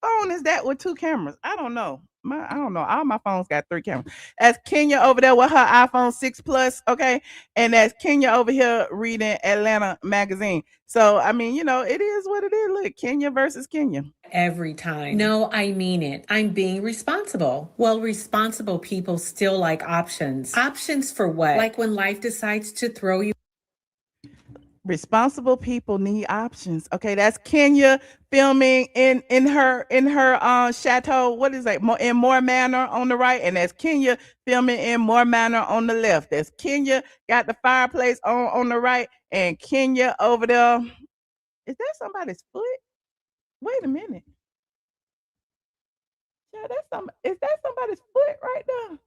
phone is that with two cameras? I don't know. I don't know. All my phones got three cameras. That's Kenya over there with her iPhone 6 Plus. Okay, and that's Kenya over here reading Atlanta magazine. So I mean, it is what it is. Look, Kenya versus Kenya. every time. No, I mean it. I'm being responsible. Well, responsible people still like options. Options for what? Like when life decides to throw you. Responsible people need options. Okay, that's Kenya filming in her chateau. What is that? In More Manor on the right, and that's Kenya filming in More Manor on the left. That's Kenya got the fireplace on the right, and Kenya over there. Is that somebody's foot? Wait a minute. Yeah, is that somebody's foot right there?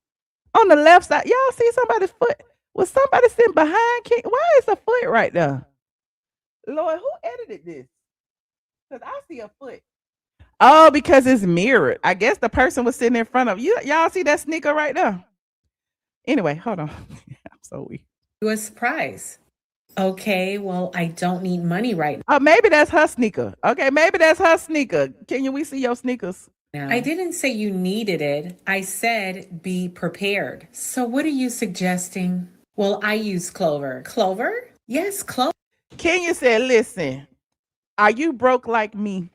On the left side. Y'all see somebody's foot? Was somebody sitting behind Kenya? Why is a foot right there? Lord, who edited this? Because I see a foot. Oh, because it's mirrored. I guess the person was sitting in front of you. Y'all see that sneaker right there? Anyway, hold on. I'm so weak. A surprise. Okay, well, I don't need money right Oh, maybe that's her sneaker. Okay, maybe that's her sneaker. Can we see your sneakers? now. I didn't say you needed it. I said be prepared. So what are you suggesting? Well, I use Clover. Clover? Yes, Clover. Kenya said, listen, are you broke like me?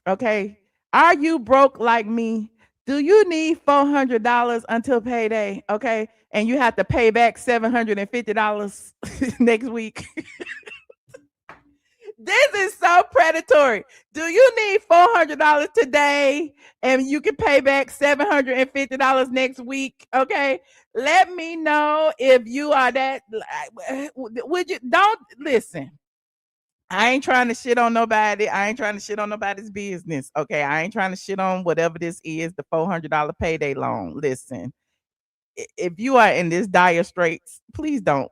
Okay. Are you broke like me? Do you need $400 until payday? Okay. And you have to pay back $750 next week. This is so predatory. Do you need $400 today and you can pay back $750 next week? Okay. Let me know if you are that. Would you don't listen? I ain't trying to shit on nobody. I ain't trying to shit on nobody's business. Okay. I ain't trying to shit on whatever this is, the $400 payday loan. Listen, if you are in this dire straits, please don't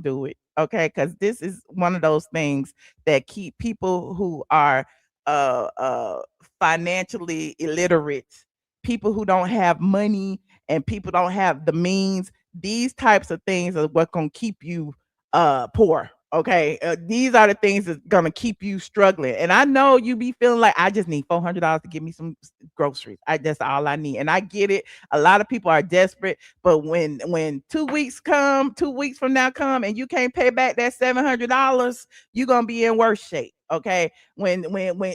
do it. Okay. Because this is one of those things that keep people who are financially illiterate, people who don't have money and people don't have the means. These types of things are what gonna keep you poor. Okay, these are the things that's gonna keep you struggling. And I know you be feeling like I just need $400 to give me some groceries. That's all I need. And I get it. A lot of people are desperate, but when 2 weeks from now come, and you can't pay back that $700, you're gonna be in worse shape. Okay, when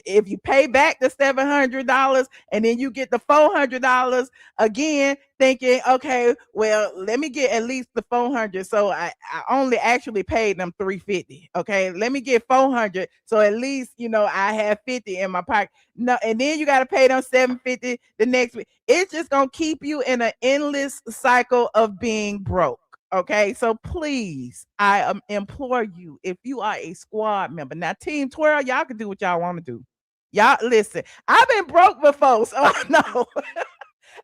if you pay back the $700 and then you get the $400 again, thinking, okay, well, let me get at least the 400. So I only actually paid them $350. Okay, let me get 400. So at least I have 50 in my pocket. No, and then you got to pay them $750 the next week. It's just gonna keep you in an endless cycle of being broke. Okay, so please, I implore you, if you are a squad member, now Team Twirl, y'all can do what y'all want to do. Y'all listen, I've been broke before, so I know.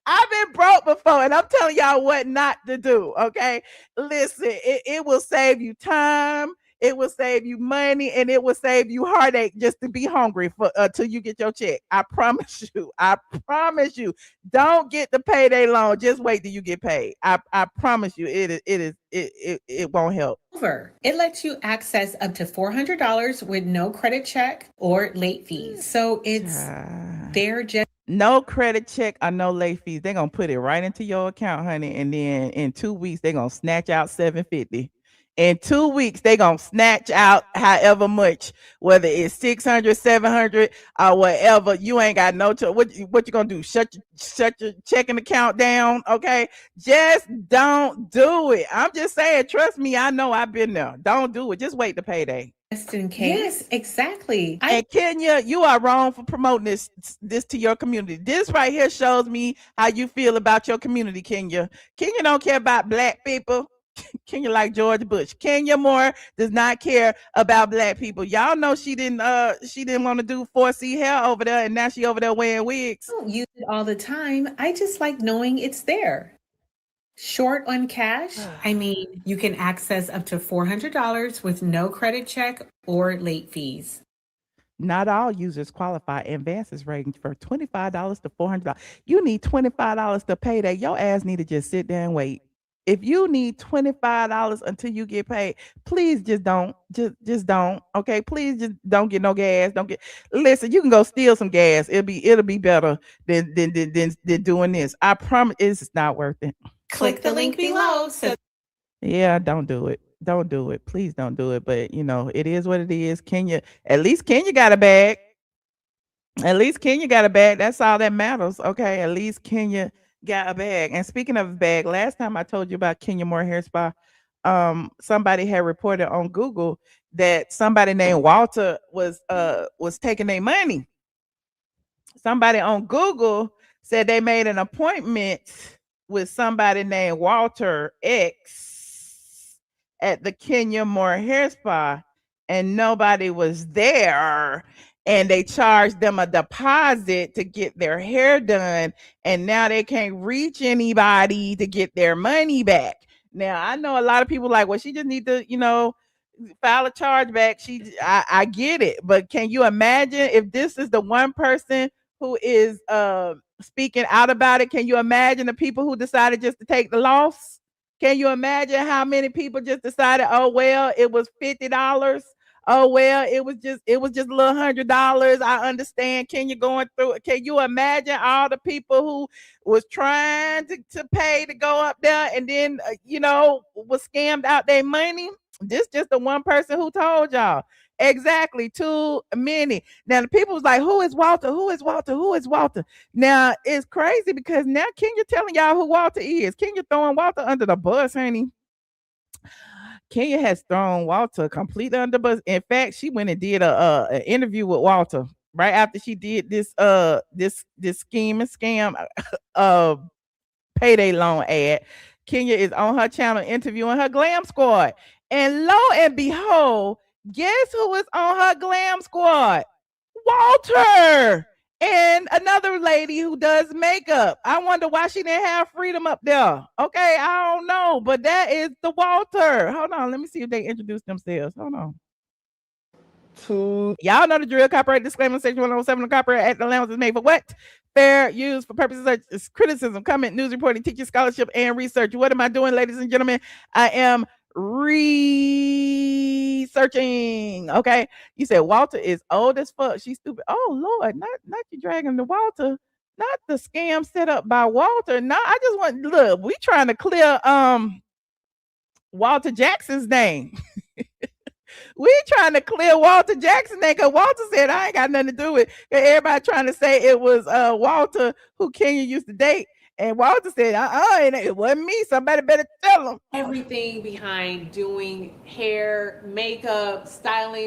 I've been broke before, and I'm telling y'all what not to do. Okay, listen, it will save you time, it will save you money, and it will save you heartache just to be hungry for till you get your check. I promise you. I promise you. Don't get the payday loan. Just wait till you get paid. I promise you, it won't help. It lets you access up to $400 with no credit check or late fees. So it's they're just no credit check or no late fees. They're gonna put it right into your account, honey, and then in 2 weeks they're gonna snatch out $750. In 2 weeks they're gonna snatch out however much, whether it's 600, 700, or whatever. You ain't got no choice. What you gonna do? Shut your checking account down? Okay, just don't do it. I'm just saying, trust me, I know I've been there. Don't do it. Just wait the payday. just in case. Yes, exactly. And Kenya, you are wrong for promoting this to your community. This right here shows me how you feel about your community, Kenya. Kenya don't care about black people. Kenya like George Bush. Kenya Moore does not care about black people. Y'all know she didn't want to do 4C hair over there, and now she over there wearing wigs. I don't use it all the time. I just like knowing it's there. Short on cash? I mean, you can access up to $400 with no credit check or late fees. Not all users qualify. Advances range from $25 to $400. You need $25 to pay that. Your ass need to just sit there and wait. if you need $25 until you get paid, please just don't. Just don't. Okay. Please just don't get no gas. Don't get listen, you can go steal some gas. It'll be better than doing this. I promise it's not worth it. Click the link below. So Yeah, don't do it. Don't do it. Please don't do it. But it is what it is. Kenya, at least Kenya got a bag. At least Kenya got a bag. That's all that matters. Okay. At least Kenya got a bag. And speaking of a bag, last time I told you about Kenya Moore Hair Spa, somebody had reported on Google that somebody named Walter was taking their money. Somebody on Google said they made an appointment with somebody named Walter X at the Kenya Moore Hair Spa, and nobody was there. And they charged them a deposit to get their hair done, and now they can't reach anybody to get their money back. Now I know a lot of people like, well, she just need to, file a charge back. I get it, but can you imagine if this is the one person who is speaking out about it? Can you imagine the people who decided just to take the loss? Can you imagine how many people just decided, oh well, it was $50. Oh well, it was just a little $100. I understand. Can you imagine all the people who was trying to pay to go up there and then was scammed out their money? This just the one person who told y'all. Exactly, too many. Now the people was like, who is Walter? Who is Walter? Who is Walter? Now it's crazy because now Kenya telling y'all who Walter is. Kenya throwing Walter under the bus, honey. Kenya has thrown Walter completely under the bus. In fact, she went and did an interview with Walter right after she did this scheme and scam payday loan ad. Kenya is on her channel interviewing her glam squad. And lo and behold, guess who is on her glam squad? Walter and another lady who does makeup. I wonder why she didn't have Freedom up there. Okay, I don't know, but that is the Walter. Hold on, let me see if they introduce themselves. Hold on. Y'all know the drill. Copyright disclaimer section 107. The copyright act allowance is made for what? Fair use for purposes such as criticism, comment, news reporting, teaching, scholarship, and research. What am I doing, ladies and gentlemen? I am researching. Okay. You said Walter is old as fuck. She's stupid. Oh Lord, not you dragging the Walter. Not the scam set up by Walter. No, I just want look, we trying to clear Walter Jackson's name. We trying to clear Walter Jackson name because Walter said I ain't got nothing to do with it. Everybody trying to say it was Walter who Kenya used to date. And Walter said, it wasn't me. Somebody better tell him. everything behind doing hair, makeup, styling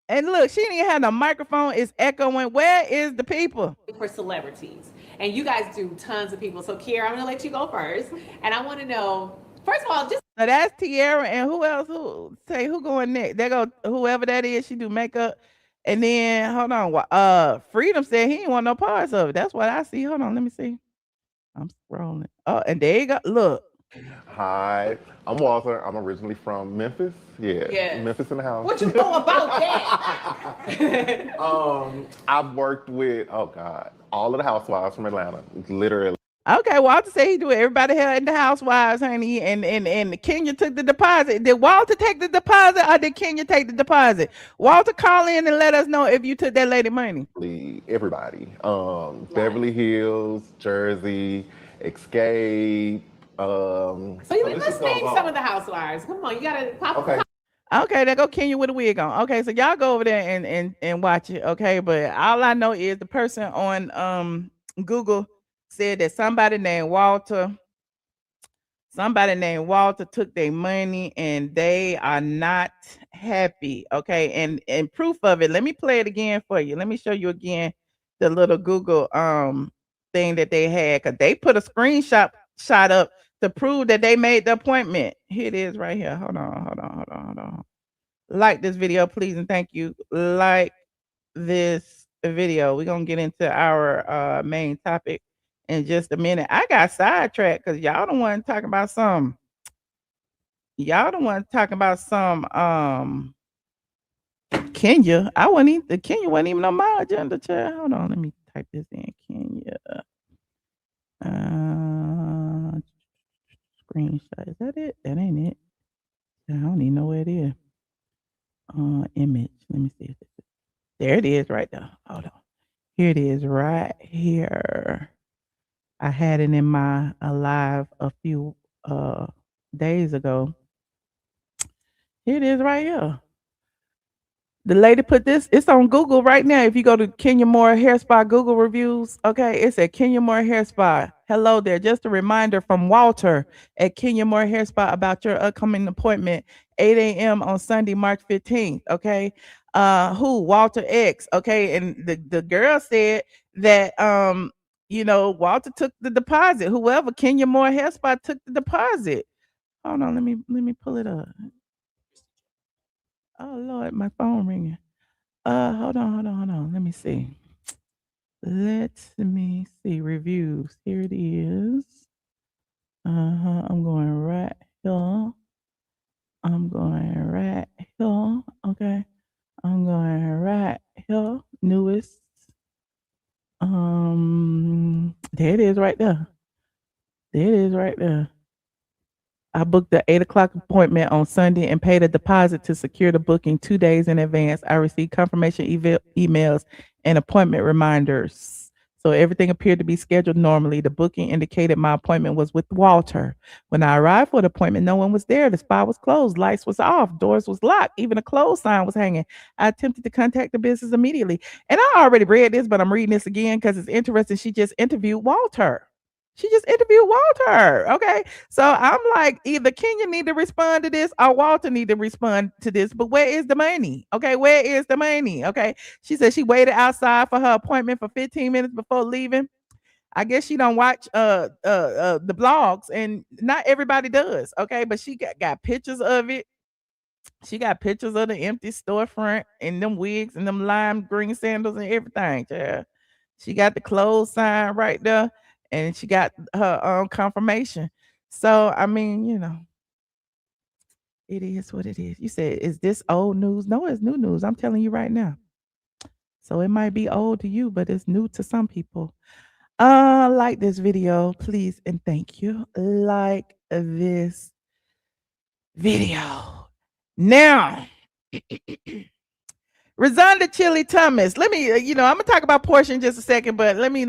And look, she didn't even have no microphone. It's echoing. Where is the people? for celebrities. And you guys do tons of people. So Kiera, I'm gonna let you go first. And I want to know, first of all, just Now that's Tiara, and who else? Who going next? They go whoever that is. She do makeup, and then hold on. Freedom said he didn't want no parts of it. That's what I see. Hold on, let me see. I'm scrolling. Oh, and there you go. Look, Hi, I'm Walter. I'm originally from Memphis. Yes. Memphis in the house. what you know about that? I've worked with all of the housewives from Atlanta, literally. okay. Walter said he do it. Everybody here in the housewives, honey, and Kenya took the deposit. Did Walter take the deposit, or did Kenya take the deposit? Walter, call in and let us know if you took that lady money. Everybody. Beverly Hills, Jersey, Escape. Let's name some of the housewives. Come on, you gotta pop. Okay. Okay, there go Kenya with a wig on. Okay, so y'all go over there and watch it. Okay, but all I know is the person on Google said that somebody named Walter took their money and they are not happy. Okay, and proof of it. Let me play it again for you. Let me show you again the little Google thing that they had, because they put a screenshot up to prove that they made the appointment. Here it is right here. Hold on. Like this video, please, and thank you. Like this video. We're gonna get into our main topic in just a minute. I got sidetracked because y'all don't want to talk about some. Y'all don't want to talk about some Kenya. Kenya wasn't even on my agenda, child. Hold on, let me type this in. Kenya. screenshot. Is that it? That ain't it. I don't even know where it is. Image. Let me see if it's there. It is right there. Hold on. Here it is right here. I had it in my live a few days ago. Here it is right here. The lady put this, it's on Google right now. If you go to Kenya Moore Hair Spa Google reviews, okay, it said Kenya Moore Hair Spa. Hello there. Just a reminder from Walter at Kenya Moore Hair Spa about your upcoming appointment, 8 a.m. on Sunday, March 15th. Okay. Who? Walter X. Okay. And the girl said that Walter took the deposit. Whoever Kenya Moore Hair Spa took the deposit. Hold on, let me pull it up. Oh Lord, my phone ringing. Hold on. Let me see. Let me see reviews. Here it is. I'm going right here. Okay. I'm going right here. Newest. There it is right there. I booked the 8 o'clock appointment on Sunday and paid a deposit to secure the booking 2 days in advance. I received confirmation emails and appointment reminders. So everything appeared to be scheduled normally. The booking indicated my appointment was with Walter. When I arrived for the appointment, no one was there. The spa was closed. Lights was off. Doors was locked. Even a closed sign was hanging. I attempted to contact the business immediately. And I already read this, but I'm reading this again because it's interesting. She just interviewed Walter. Okay. So I'm like, either Kenya need to respond to this or Walter need to respond to this. But where is the money? Okay, where is the money? Okay. She said she waited outside for her appointment for 15 minutes before leaving. I guess she don't watch the blogs, and not everybody does. Okay, but she got pictures of it. She got pictures of the empty storefront and them wigs and them lime green sandals and everything. Yeah. She got the clothes sign right there, and she got her confirmation. So I mean, it is what it is. You said, is this old news? No, it's new news. I'm telling you right now. So it might be old to you, but it's new to some people. Like this video, please, and thank you. Like this video. Now, Rozonda Chilli Thomas. Let me, I'm gonna talk about Porsha in just a second, but let me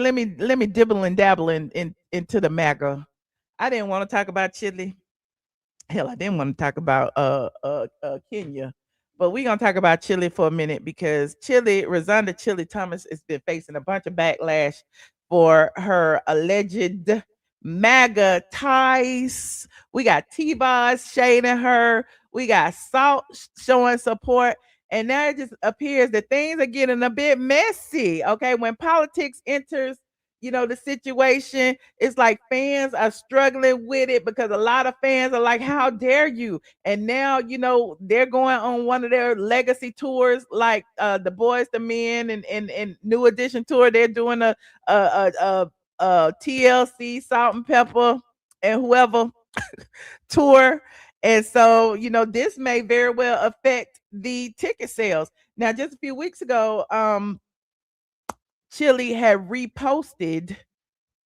dibble and dabble into the MAGA. I didn't want to talk about Chilli. Hell, I didn't want to talk about Kenya, but we're gonna talk about Chilli for a minute because Rozonda Chilli Thomas has been facing a bunch of backlash for her alleged MAGA ties. We got T-Boz shading her. We got Salt showing support. And now it just appears that things are getting a bit messy. Okay. When politics enters, the situation, it's like fans are struggling with it because a lot of fans are like, how dare you? And now, they're going on one of their legacy tours, like the Boys to Men and New Edition tour. They're doing a TLC, Salt and Pepper, and whoever tour. And so, this may very well affect the ticket sales. Now, just a few weeks ago, Chilli had reposted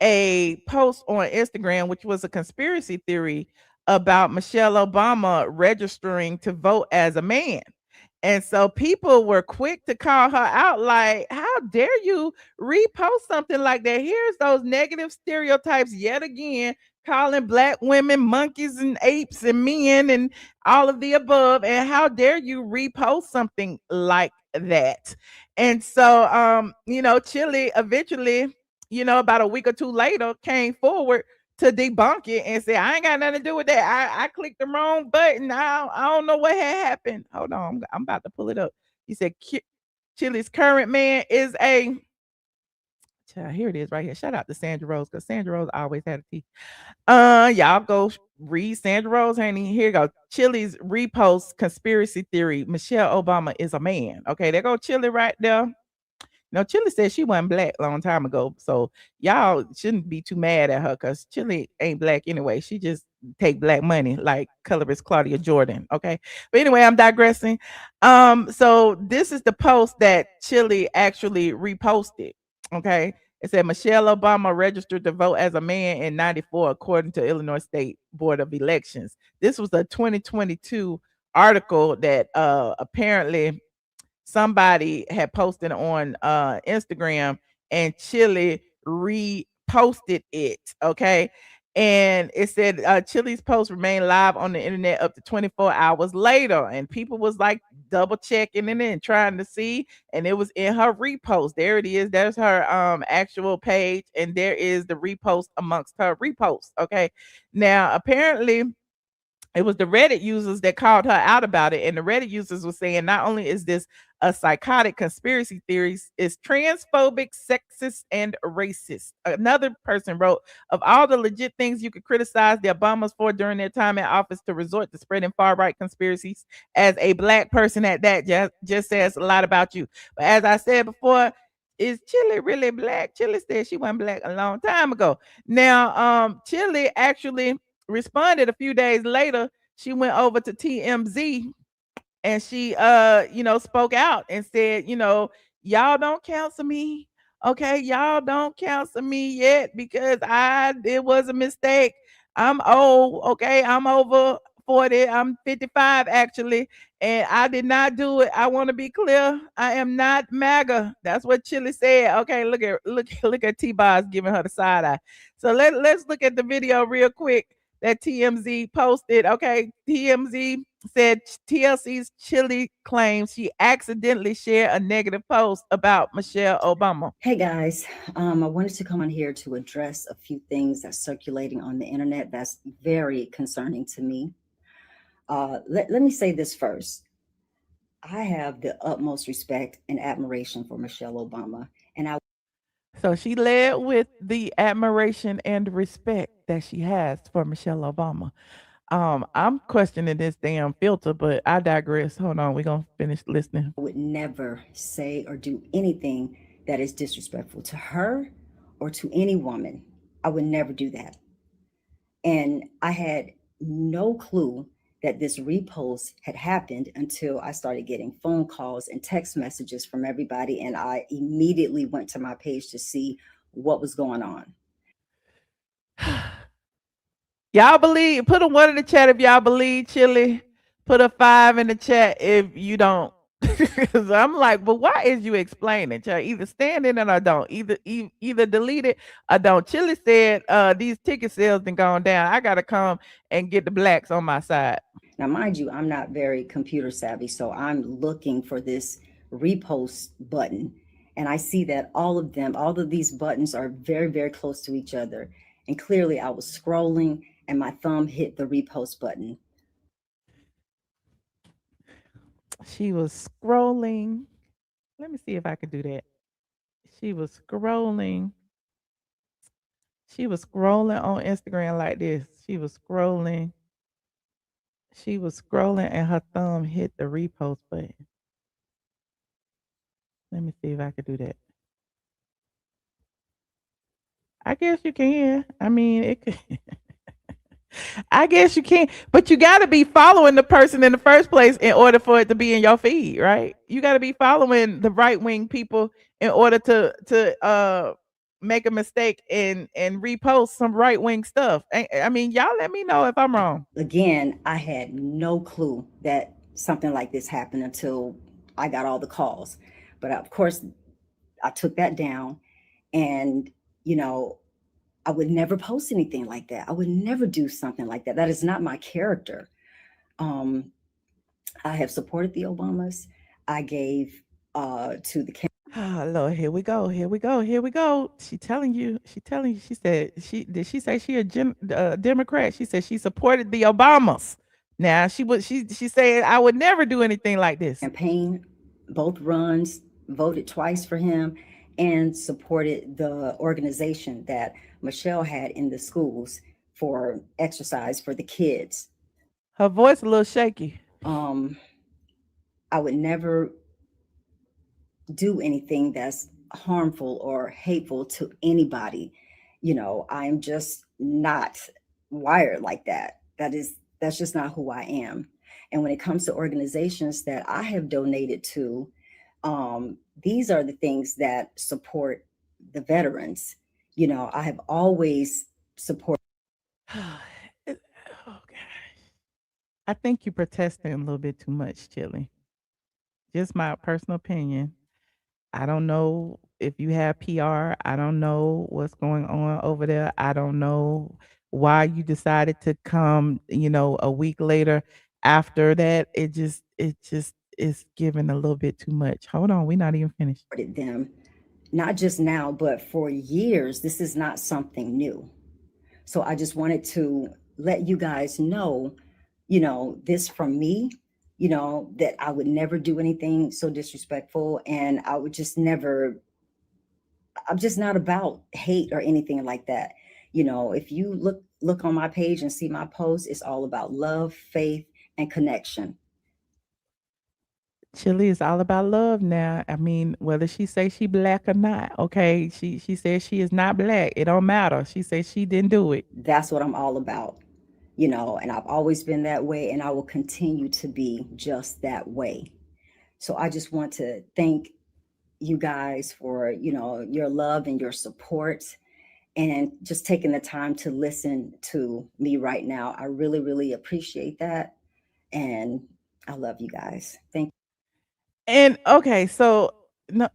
a post on Instagram, which was a conspiracy theory about Michelle Obama registering to vote as a man. And so people were quick to call her out, like, how dare you repost something like that? Here's those negative stereotypes yet again, calling black women monkeys and apes and men and all of the above. And how dare you repost something like that? And so, Chilli eventually, about a week or two later, came forward to debunk it and say, I ain't got nothing to do with that. I clicked the wrong button. I don't know what had happened. Hold on. I'm about to pull it up. He said Chilli's current man is a child. Here it is right here. Shout out to Sandra Rose, because Sandra Rose always had a T. Y'all go read Sandra Rose, honey. Here you go. Chilli's repost conspiracy theory. Michelle Obama is a man. Okay, there go Chilli right there. No, Chilli said she wasn't black a long time ago, so y'all shouldn't be too mad at her because Chilli ain't black anyway. She just take black money like colorist Claudia Jordan. Okay, but anyway, I'm digressing. So this is the post that Chilli actually reposted. Okay, It said Michelle Obama registered to vote as a man in 94, according to Illinois State Board of Elections. This was a 2022 article that apparently somebody had posted on Instagram, and Chilli reposted it. Okay. And it said Chilli's post remained live on the internet up to 24 hours later. And people was like double checking it and trying to see. And it was in her repost. There it is. There's her actual page. And there is the repost amongst her reposts. Okay. Now, apparently, it was the Reddit users that called her out about it. And the Reddit users were saying not only is this a psychotic conspiracy theory, it's transphobic, sexist, and racist. Another person wrote, of all the legit things you could criticize the Obamas for during their time in office, to resort to spreading far-right conspiracies as a black person at that just says a lot about you. But as I said before, is Chilli really black? Chilli said she wasn't black a long time ago. Now, Chilli actually responded a few days later. She went over to TMZ and she spoke out and said, y'all don't counsel me. Okay, y'all don't counsel me yet because it was a mistake. I'm old, okay? I'm over 40. I'm 55 actually, and I did not do it. I want to be clear. I am not MAGA. That's what Chilli said. Okay, look at T-Boz giving her the side eye. So let's look at the video real quick that TMZ posted. Okay, TMZ said TLC's Chilli claims she accidentally shared a negative post about Michelle Obama. Hey guys, I wanted to come on here to address a few things that's circulating on the internet that's very concerning to me. Let me say this first. I have the utmost respect and admiration for Michelle Obama, and So she led with the admiration and respect that she has for Michelle Obama. I'm questioning this damn filter, but I digress. Hold on, we're gonna finish listening. would never say or do anything that is disrespectful to her or to any woman. I would never do that. And I had no clue that this repost had happened until I started getting phone calls and text messages from everybody. And I immediately went to my page to see what was going on. Y'all believe, put a 1 in the chat if y'all believe Chilli. Put a 5 in the chat if you don't. Because I'm like, but why is you explaining? Child? Either stand in it or don't. Either delete it or don't. Chilli said these ticket sales been gone down. I gotta come and get the blacks on my side. Now, mind you, I'm not very computer savvy, so I'm looking for this repost button. And I see that all of these buttons are very, very close to each other. And clearly I was scrolling and my thumb hit the repost button. She was scrolling. Let me see if I could do that. She was scrolling. She was scrolling on Instagram like this. She was scrolling. She was scrolling and her thumb hit the repost button. Let me see if I could do that. I guess you can. I mean, it could. I guess you can, but you got to be following the person in the first place in order for it to be in your feed, right? You got to be following the right wing people in order to make a mistake and repost some right wing stuff. I mean, y'all let me know if I'm wrong. Again, I had no clue that something like this happened until I got all the calls. But of course, I took that down, and I would never post anything like that. I would never do something like that. That is not my character. I have supported the Obamas. I gave to the Oh Lord, here we go. She telling you. She said did she say she a Democrat? She said she supported the Obamas. Now she said I would never do anything like this. Campaign, both runs, voted twice for him, and supported the organization that Michelle had in the schools for exercise for the kids. Her voice a little shaky. I would never do anything that's harmful or hateful to anybody. I'm just not wired like that. That's just not who I am. And when it comes to organizations that I have donated to, these are the things that support the veterans. I have always supported. Oh gosh. I think you're protesting a little bit too much, Chilli. Just my personal opinion. I don't know if you have PR. I don't know what's going on over there. I don't know why you decided to come, a week later after that. It just is giving a little bit too much. Hold on, we're not even finished. Them, not just now, but for years. This is not something new. So I just wanted to let you guys know, this from me, that I would never do anything so disrespectful. And I would just never, I'm just not about hate or anything like that. If you look on my page and see my posts, it's all about love, faith, and connection. Chilli is all about love now. I mean, whether she say she black or not, okay? She says she is not black. It don't matter. She says she didn't do it. That's what I'm all about, and I've always been that way, and I will continue to be just that way. So I just want to thank you guys for, your love and your support, and just taking the time to listen to me right now. I really, really appreciate that. And I love you guys. Thank you. And okay, so no,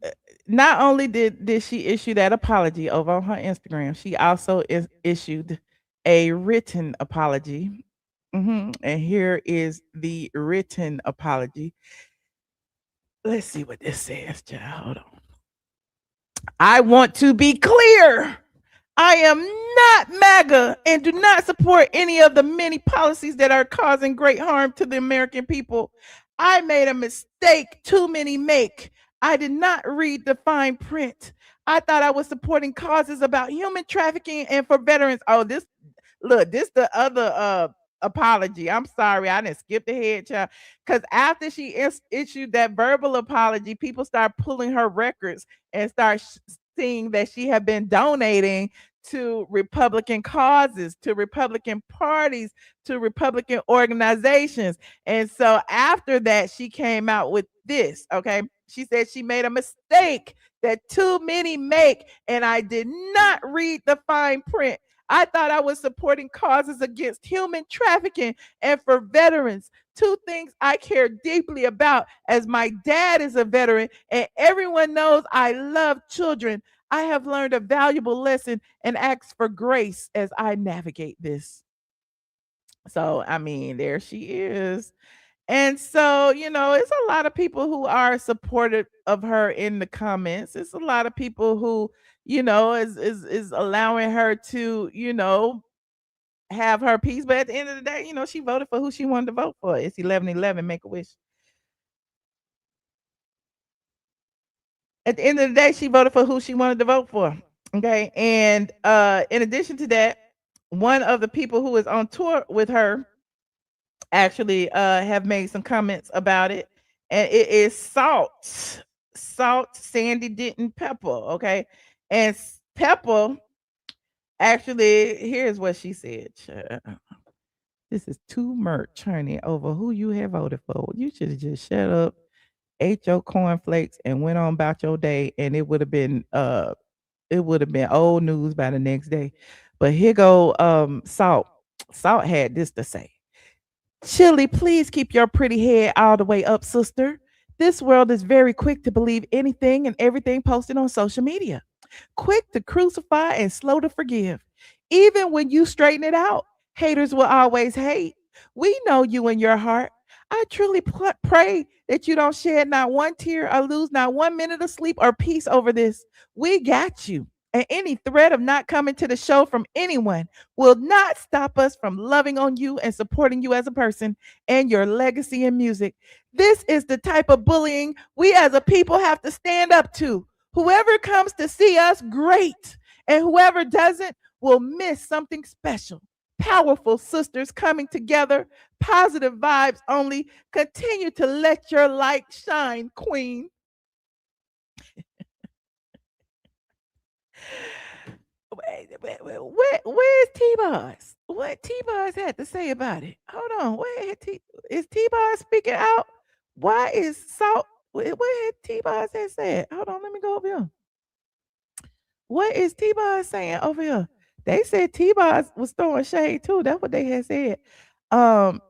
not only did she issue that apology over on her Instagram, she also issued a written apology. And here is the written apology. Let's see what this says, child. Hold on. I want to be clear. I am not MAGA and do not support any of the many policies that are causing great harm to the American people. I made a mistake too many make. I did not read the fine print. I thought I was supporting causes about human trafficking and for veterans. Oh, this the other apology. I'm sorry, I didn't skip ahead, child. Because after she issued that verbal apology, people start pulling her records and start seeing that she had been donating to Republican causes, to Republican parties, to Republican organizations. And so after that, she came out with this. Okay. She said she made a mistake that too many make, and I did not read the fine print. I thought I was supporting causes against human trafficking and for veterans. Two things I care deeply about, as my dad is a veteran and everyone knows I love children. I have learned a valuable lesson and ask for grace as I navigate this. So, I mean, there she is. And so, it's a lot of people who are supportive of her in the comments. It's a lot of people who, is allowing her to, have her peace. But at the end of the day, she voted for who she wanted to vote for. It's 11/11, make a wish. At the end of the day, she voted for who she wanted to vote for. Okay. And in addition to that, one of the people who is on tour with her actually have made some comments about it. And it is Salt, Sandy Denton Pepper. Okay. And Pepper actually, here's what she said. This is too much, honey, over who you have voted for. You should have just shut up, ate your cornflakes, and went on about your day, and it would have been old news by the next day. But here go Salt. Salt had this to say. Chilli, please keep your pretty head all the way up, sister. This world is very quick to believe anything and everything posted on social media. Quick to crucify and slow to forgive. Even when you straighten it out, haters will always hate. We know you in your heart. I truly pray that you don't shed not one tear or lose not 1 minute of sleep or peace over this. We got you. And any threat of not coming to the show from anyone will not stop us from loving on you and supporting you as a person and your legacy in music. This is the type of bullying we as a people have to stand up to. Whoever comes to see us, great. And whoever doesn't will miss something special. Powerful sisters coming together, positive vibes only. Continue to let your light shine, queen. Where's T-Boz? What T-Boz had to say about it? Hold on. Is T-Boz speaking out? Why is Salt? Where had T-Boz had said? Hold on, let me go over here. What is T-Boz saying over here? They said T-Boz was throwing shade too. That's what they had said.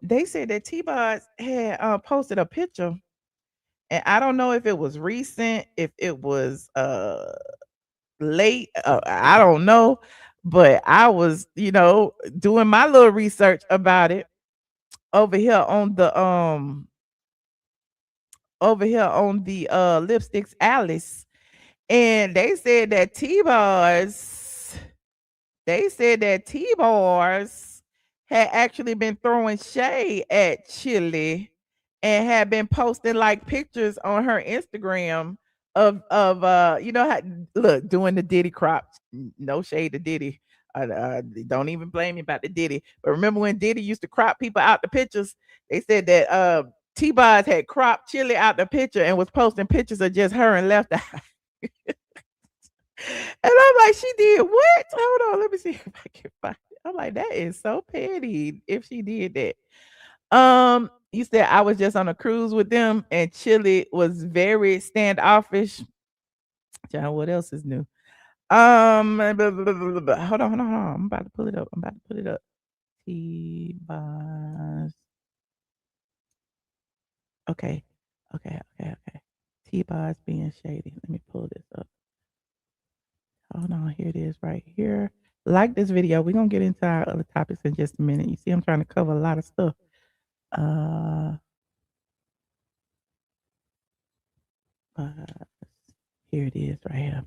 They said that T-Boz had posted a picture, and I don't know if it was recent, if it was late. I don't know, but I was, doing my little research about it over here on the Lipsticks Alice, and they said that T-Bars had actually been throwing shade at Chilli and had been posting like pictures on her Instagram of how look doing the Diddy crops. No shade to Diddy. Don't even blame me about the Diddy. But remember when Diddy used to crop people out the pictures? They said that T-Bars had cropped Chilli out the picture and was posting pictures of just her and left eye. And I'm like, she did what? Hold on, let me see if I can find it. I'm like, that is so petty if she did that. He said I was just on a cruise with them and Chilli was very standoffish. John, what else is new? Hold on. I'm about to pull it up. T-Boz. Okay. T-Boz being shady. Let me pull this up. Hold on, here it is right here. Like this video. We're gonna get into our other topics in just a minute. You see, I'm trying to cover a lot of stuff. Here it is right here.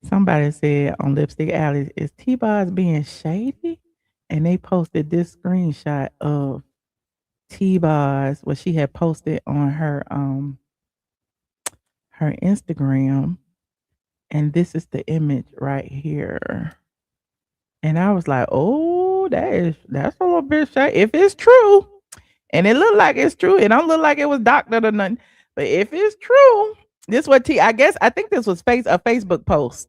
Somebody said on Lipstick Alley, is T-Boz being shady? And they posted this screenshot of T-Boz, what she had posted on her Instagram. And this is the image right here. And I was like, oh, that's a little bit shady. If it's true, and it looked like it's true, it don't look like it was doctored or nothing. But if it's true, this what I think this was a Facebook post.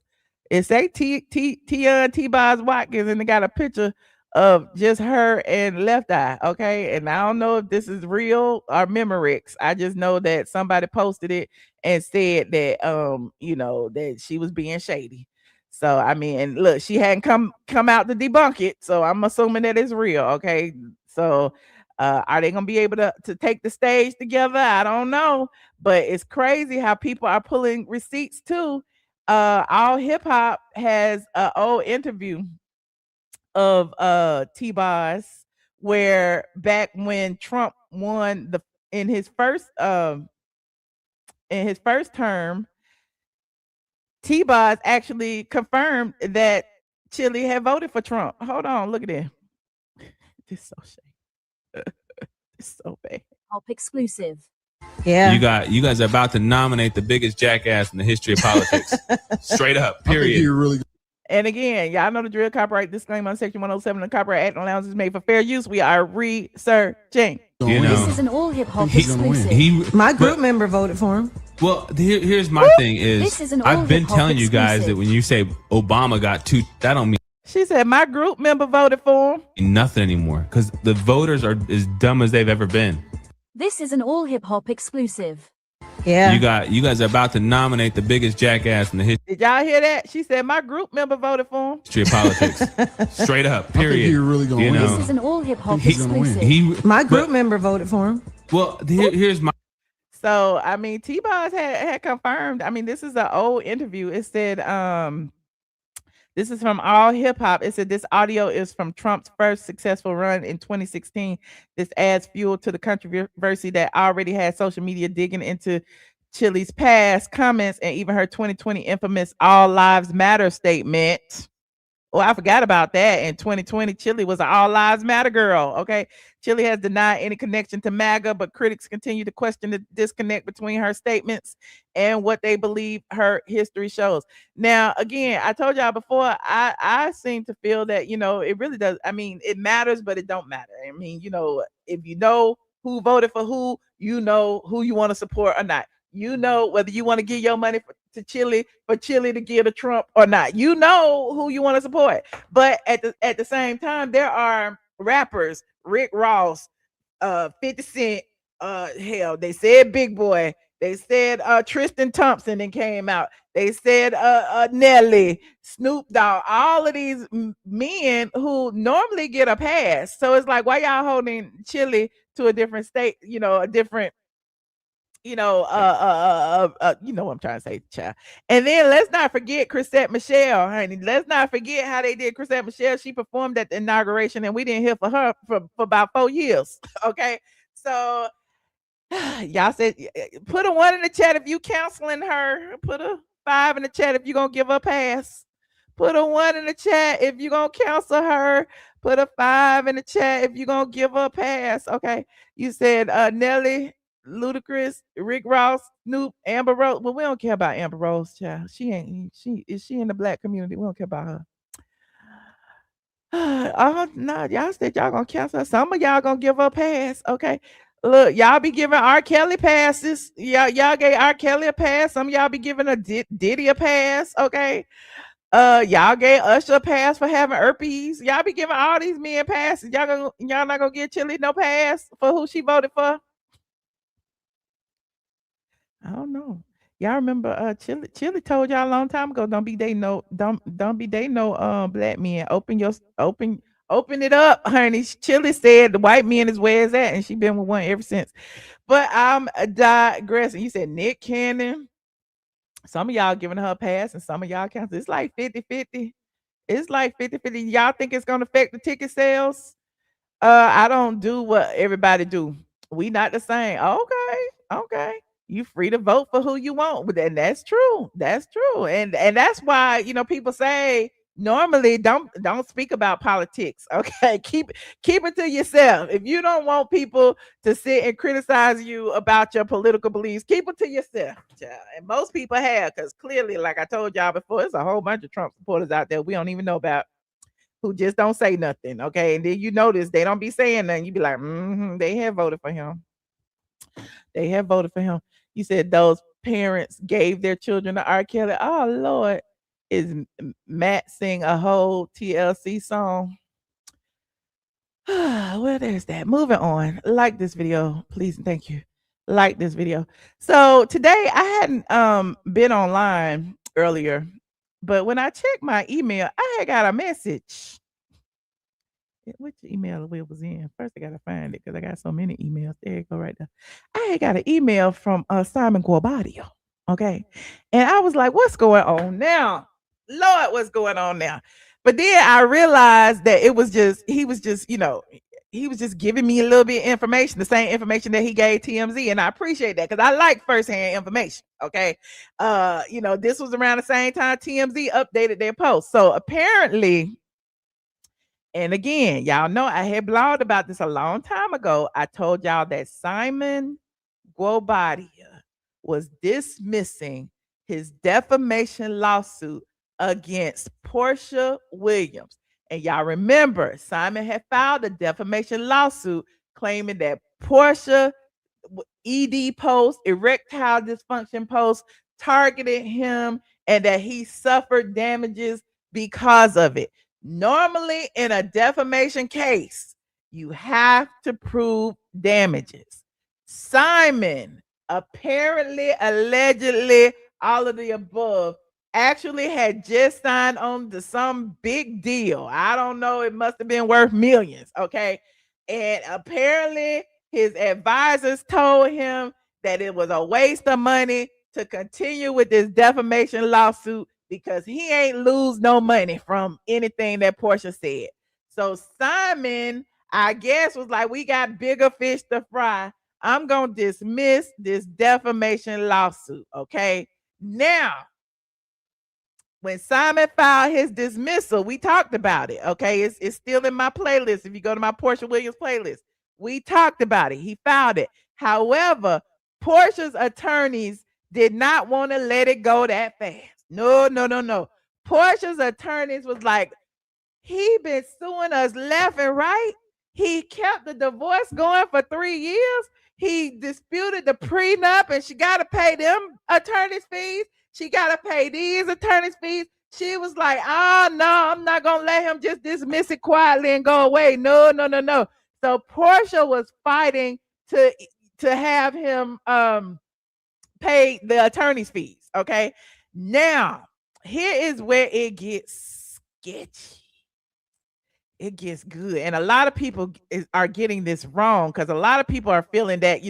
It say T-Boz Watkins, and they got a picture of just her and Left Eye. Okay. And I don't know if this is real or Memorex. I just know that somebody posted it and said that that she was being shady. So I mean, and look, she hadn't come out to debunk it. So I'm assuming that it's real. Okay. So are they gonna be able to take the stage together? I don't know. But it's crazy how people are pulling receipts too. All Hip Hop has an old interview of T-Boz where back when Trump won in his first term, T-Boz actually confirmed that Chilli had voted for Trump. Hold on, look at this. This is so shady. It's so bad. Pop exclusive. Yeah. You guys are about to nominate the biggest jackass in the history of politics. Straight up, period. And again, y'all know the drill. Copyright disclaimer on Section 107 of the Copyright Act. Allowance is made for fair use. We are researching. This is an all hip hop exclusive. My group member voted for him. Well, here's my thing This is an I've been all-hip-hop telling you guys exclusive. that when you say Obama got two, that don't mean She said my group member voted for him. nothing anymore because the voters are as dumb as they've ever been. This is an all hip hop exclusive. Yeah. You guys are about to nominate the biggest jackass in the Did y'all hear that? She said my group member voted for him. history of politics. Straight up, period. This is an all hip hop exclusive. My group member voted for him. Well, here's my. So I mean, T-Boz had confirmed. I mean, this is an old interview. It said, this is from All Hip Hop. It said this audio is from Trump's first successful run in 2016. This adds fuel to the controversy that already had social media digging into Chilli's past comments and even her 2020 infamous All Lives Matter statement. Oh, I forgot about that. In 2020, Chilli was an All Lives Matter girl. Okay. Chilli has denied any connection to MAGA, but critics continue to question the disconnect between her statements and what they believe her history shows. Now, again, I told y'all before, I seem to feel that, it really does. I mean, it matters, but it don't matter. I mean, if you know who voted for who, you know who you want to support or not. You know whether you want to give your money to Chilli for Chilli to give to Trump or not. You know who you want to support. But at the same time, there are rappers, Rick Ross, 50 Cent, hell, they said Big Boy. They said Tristan Thompson and came out. They said Nelly, Snoop Dogg, all of these men who normally get a pass. So it's like, why y'all holding Chilli to a different state, a different, you know what I'm trying to say, child. And then let's not forget Chrisette Michelle, honey. Let's not forget how they did Chrisette Michelle. She performed at the inauguration and we didn't hear for her for about 4 years. Okay. So y'all said put a 1 in the chat if you counseling her. Put a 5 in the chat if you're gonna give her a pass. Put a 1 in the chat if you're gonna counsel her. Put a 5 in the chat if you're gonna give her a pass. Okay. You said Nelly, Ludacris, Rick Ross, Snoop, Amber Rose. Well, we don't care about Amber Rose, child. She in the black community. We don't care about her. Oh no, y'all said y'all gonna cancel her. Some of y'all gonna give her a pass. Okay. Look, y'all be giving R. Kelly passes. Y'all gave R. Kelly a pass. Some of y'all be giving a Diddy a pass. Okay. Y'all gave Usher a pass for having herpes. Y'all be giving all these men passes. Y'all not gonna give Chilli no pass for who she voted for? I don't know. Y'all remember Chilli told y'all a long time ago, don't be dating no black men. Open it up, honey. Chilli said the white men is where it's at, and she been with one ever since. But I'm digressing. You said Nick Cannon. Some of y'all giving her a pass, and some of y'all cancel. It's like 50-50. It's like 50-50. Y'all think it's gonna affect the ticket sales? I don't do what everybody do. We not the same. Okay. You free to vote for who you want, but then that's true. That's true, and that's why people say normally don't speak about politics. Okay, keep it to yourself. If you don't want people to sit and criticize you about your political beliefs, keep it to yourself, child. And most people have, because clearly, like I told y'all before, there's a whole bunch of Trump supporters out there we don't even know about, who just don't say nothing. Okay, and then you notice they don't be saying nothing. You be like, they have voted for him. They have voted for him. You said those parents gave their children to R. Kelly. Oh Lord, is Matt sing a whole TLC song? Well, there's that. Moving on. Like this video, please and thank you. Like this video. So today I hadn't been online earlier, but when I checked my email, I had got a message. Which email it was in? First, I gotta find it because I got so many emails. There you go, right there. I had got an email from Simon Guobadia. Okay, and I was like, "What's going on now, Lord? What's going on now?" But then I realized that it was just he was just giving me a little bit of information, the same information that he gave TMZ, and I appreciate that because I like firsthand information. Okay, this was around the same time TMZ updated their post, so apparently. And again, y'all know I had blogged about this a long time ago. I told y'all that Simon Guobadia was dismissing his defamation lawsuit against Porsha Williams. And y'all remember, Simon had filed a defamation lawsuit claiming that Porsha ED post, erectile dysfunction post, targeted him and that he suffered damages because of it. Normally, in a defamation case, you have to prove damages. Simon, apparently, allegedly, all of the above, actually had just signed on to some big deal. I don't know. It must have been worth millions. Okay. And apparently, his advisors told him that it was a waste of money to continue with this defamation lawsuit because he ain't lose no money from anything that Porsha said. So Simon, I guess, was like, we got bigger fish to fry. I'm going to dismiss this defamation lawsuit. Okay. Now, when Simon filed his dismissal, we talked about it. Okay. It's still in my playlist. If you go to my Porsha Williams playlist, we talked about it. He filed it. However, Porsha's attorneys did not want to let it go that fast. No. Porsha's attorneys was like, he been suing us left and right. He kept the divorce going for 3 years. He disputed the prenup and she got to pay them attorney's fees. She got to pay these attorney's fees. She was like, oh, no, I'm not going to let him just dismiss it quietly and go away. No. So Porsha was fighting to have him paid the attorney's fees. Okay. Now, here is where it gets sketchy. It gets good. And a lot of people are getting this wrong because a lot of people are feeling that,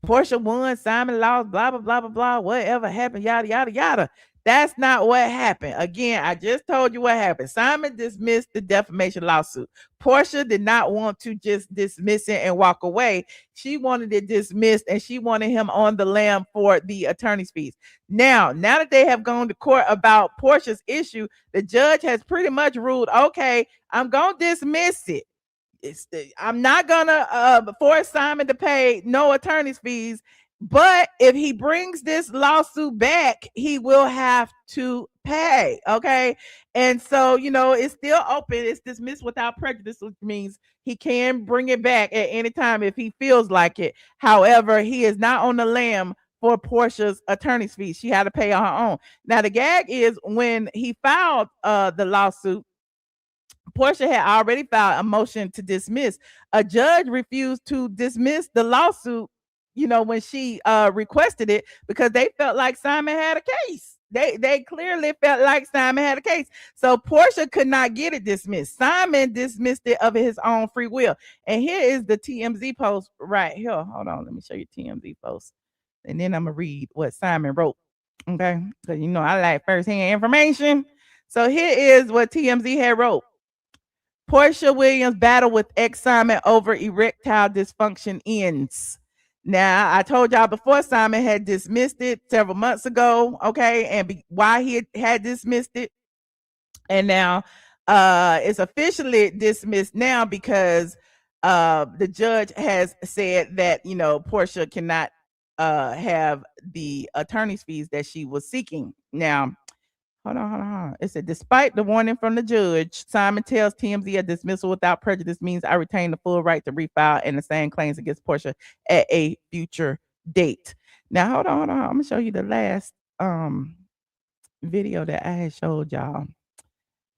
Porsha won, Simon lost, blah, blah, blah, blah, blah, whatever happened, yada, yada, yada. That's not what happened. Again, I just told you what happened. Simon dismissed the defamation lawsuit. Porsha did not want to just dismiss it and walk away. She wanted it dismissed and she wanted him on the lam for the attorney's fees. Now that they have gone to court about Porsha's issue, the judge has pretty much ruled, okay, I'm going to dismiss it. I'm not going to force Simon to pay no attorney's fees. But if he brings this lawsuit back, he will have to pay. Okay. And so, it's still open. It's dismissed without prejudice, which means he can bring it back at any time if he feels like it. However, he is not on the lam for Porsha's attorney's fees. She had to pay on her own. Now, the gag is when he filed the lawsuit, Porsha had already filed a motion to dismiss. A judge refused to dismiss the lawsuit, when she requested it because they felt like Simon had a case. They clearly felt like Simon had a case. So Porsha could not get it dismissed. Simon dismissed it of his own free will. And here is the TMZ post right here. Hold on, let me show you TMZ post. And then I'm going to read what Simon wrote. Okay? Because I like firsthand information. So here is what TMZ had wrote. Porsha Williams' battle with ex-Simon over erectile dysfunction ends. Now, I told y'all before Simon had dismissed it several months ago, okay, and why he had dismissed it. And now it's officially dismissed now because the judge has said that, Porsha cannot have the attorney's fees that she was seeking. Now, Hold on. It said, despite the warning from the judge, Simon tells TMZ a dismissal without prejudice means I retain the full right to refile and the same claims against Porsha at a future date. Now, hold on. I'm going to show you the last video that I had showed y'all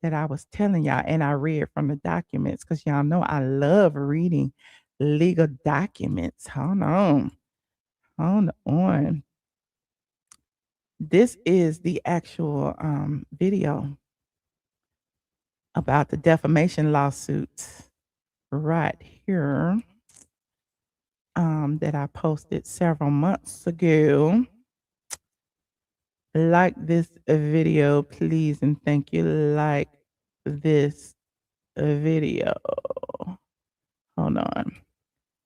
that I was telling y'all and I read from the documents because y'all know I love reading legal documents. Hold on. This is the actual video about the defamation lawsuits right here that I posted several months ago. Like this video, please, and thank you. Like this video. Hold on.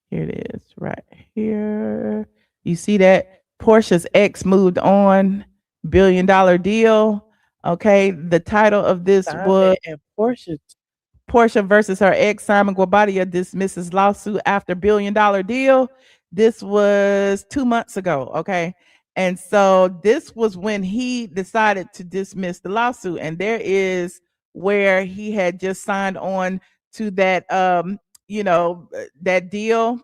Here it is right here. You see that? Porsha's ex moved on, $1 billion deal. Okay, the title of this was Porsha versus her ex Simon Guobadia dismisses lawsuit after $1 billion deal. This was 2 months ago. Okay, and so this was when he decided to dismiss the lawsuit, and there is where he had just signed on to that that deal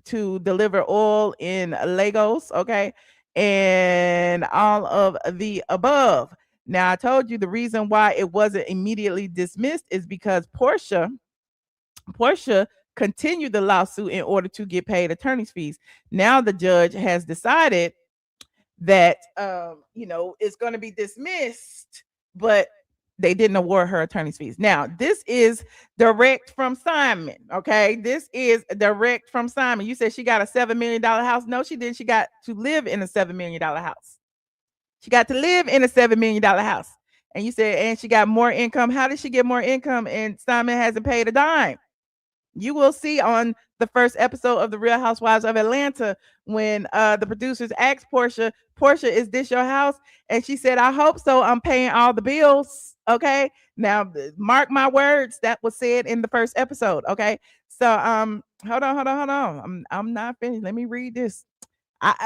to deliver oil in Lagos, okay, and all of the above. Now, I told you the reason why it wasn't immediately dismissed is because Porsha continued the lawsuit in order to get paid attorney's fees. Now the judge has decided that it's going to be dismissed, but they didn't award her attorney's fees. Now, this is direct from Simon. Okay. This is direct from Simon. You said she got a $7 million house. No, she didn't. She got to live in a $7 million house. She got to live in a $7 million house. And you said, and she got more income. How did she get more income? And Simon hasn't paid a dime. You will see on the first episode of The Real Housewives of Atlanta when the producers asked Porsha, is this your house? And she said, I hope so. I'm paying all the bills. Okay. Now, mark my words. That was said in the first episode. Okay. So, hold on. I'm not finished. Let me read this.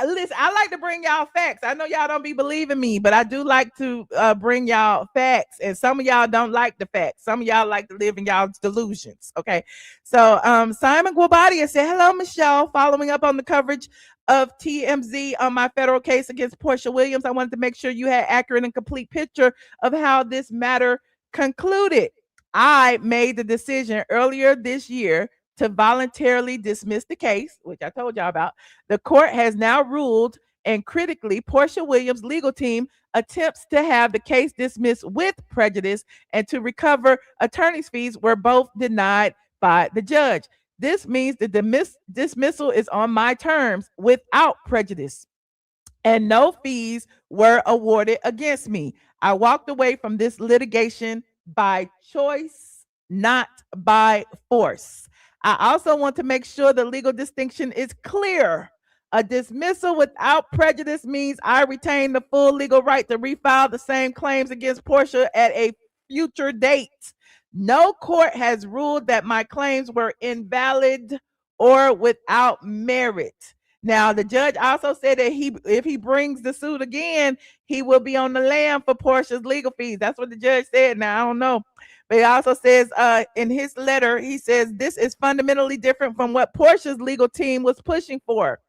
Listen, I like to bring y'all facts. I know y'all don't be believing me, but I do like to bring y'all facts. And some of y'all don't like the facts. Some of y'all like to live in y'all's delusions. Okay. So Simon Guobadia said, hello, Michelle. Following up on the coverage of TMZ on my federal case against Porsha Williams, I wanted to make sure you had accurate and complete picture of how this matter concluded. I made the decision earlier this year to voluntarily dismiss the case, which I told y'all about. The court has now ruled And critically, Porsha Williams' legal team attempts to have the case dismissed with prejudice and to recover attorney's fees were both denied by the judge. This means the dismissal is on my terms without prejudice, and no fees were awarded against me. I walked away from this litigation by choice, not by force. I also want to make sure the legal distinction is clear. A dismissal without prejudice means I retain the full legal right to refile the same claims against Porsha at a future date. No court has ruled that my claims were invalid or without merit. Now, the judge also said that if he brings the suit again, he will be on the lam for Porsha's legal fees. That's what the judge said. Now, I don't know. But he also says in his letter, he says, this is fundamentally different from what Porsha's legal team was pushing for.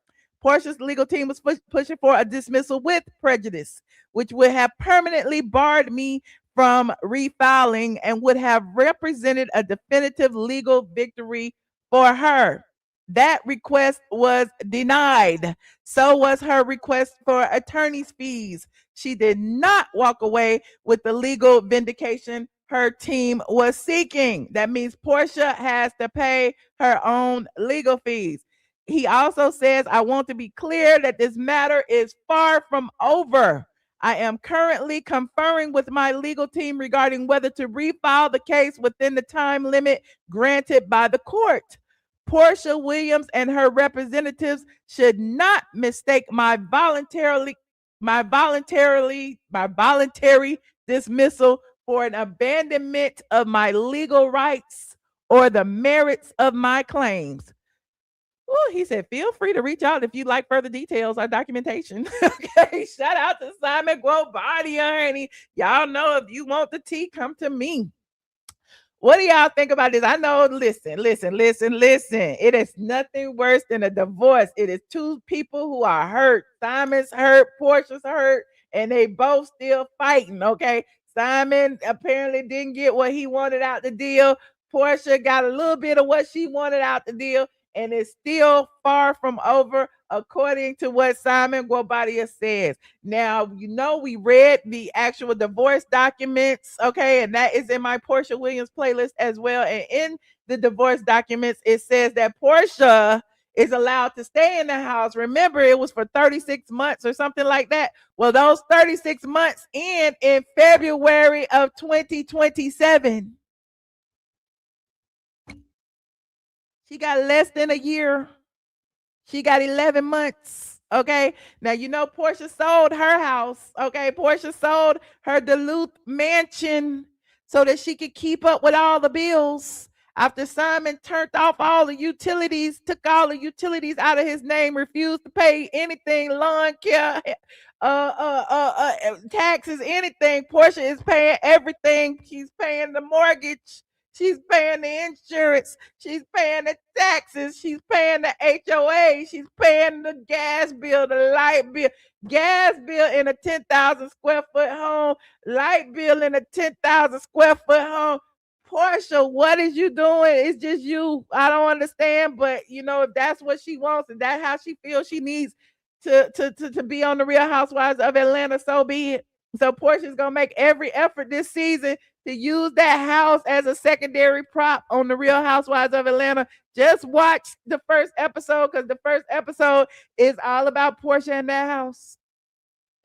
Porsha's legal team was pushing for a dismissal with prejudice, which would have permanently barred me from refiling and would have represented a definitive legal victory for her. That request was denied. So was her request for attorney's fees. She did not walk away with the legal vindication her team was seeking. That means Porsha has to pay her own legal fees. He also says, I want to be clear that this matter is far from over. I am currently conferring with my legal team regarding whether to refile the case within the time limit granted by the court. Porsha Williams and her representatives should not mistake my voluntary dismissal for an abandonment of my legal rights or the merits of my claims. Ooh, he said, feel free to reach out if you'd like further details or documentation. Okay, shout out to Simon Guobadia, honey. Y'all know if you want the tea, come to me. What do y'all think about this? I know, listen. It is nothing worse than a divorce. It is two people who are hurt. Simon's hurt, Porsha's hurt, and they both still fighting, okay? Simon apparently didn't get what he wanted out the deal. Porsha got a little bit of what she wanted out the deal, and it's still far from over, according to what Simon Guobadia says. Now, you know, we read the actual divorce documents, okay, and that is in my Porsha Williams playlist as well. And in the divorce documents, it says that Porsha is allowed to stay in the house. Remember, it was for 36 months or something like that. Well, those 36 months end in February of 2027. She got less than a year. She got 11 months. Okay. Now, you know, Porsha sold her house. Okay. Porsha sold her Duluth mansion so that she could keep up with all the bills. After Simon turned off all the utilities, took all the utilities out of his name, refused to pay anything, lawn care, taxes, anything. Porsha is paying everything. She's paying the mortgage. She's paying the insurance. She's paying the taxes. She's paying the HOA. She's paying the gas bill, the light bill. Gas bill in a 10,000 square foot home. Light bill in a 10,000 square foot home. Porsha, what is you doing? It's just you. I don't understand. But, you know, if that's what she wants and that's how she feels she needs to be on the Real Housewives of Atlanta, so be it. So Porsha's going to make every effort this season to use that house as a secondary prop on the Real Housewives of Atlanta. Just watch the first episode, because the first episode is all about Porsha and that house.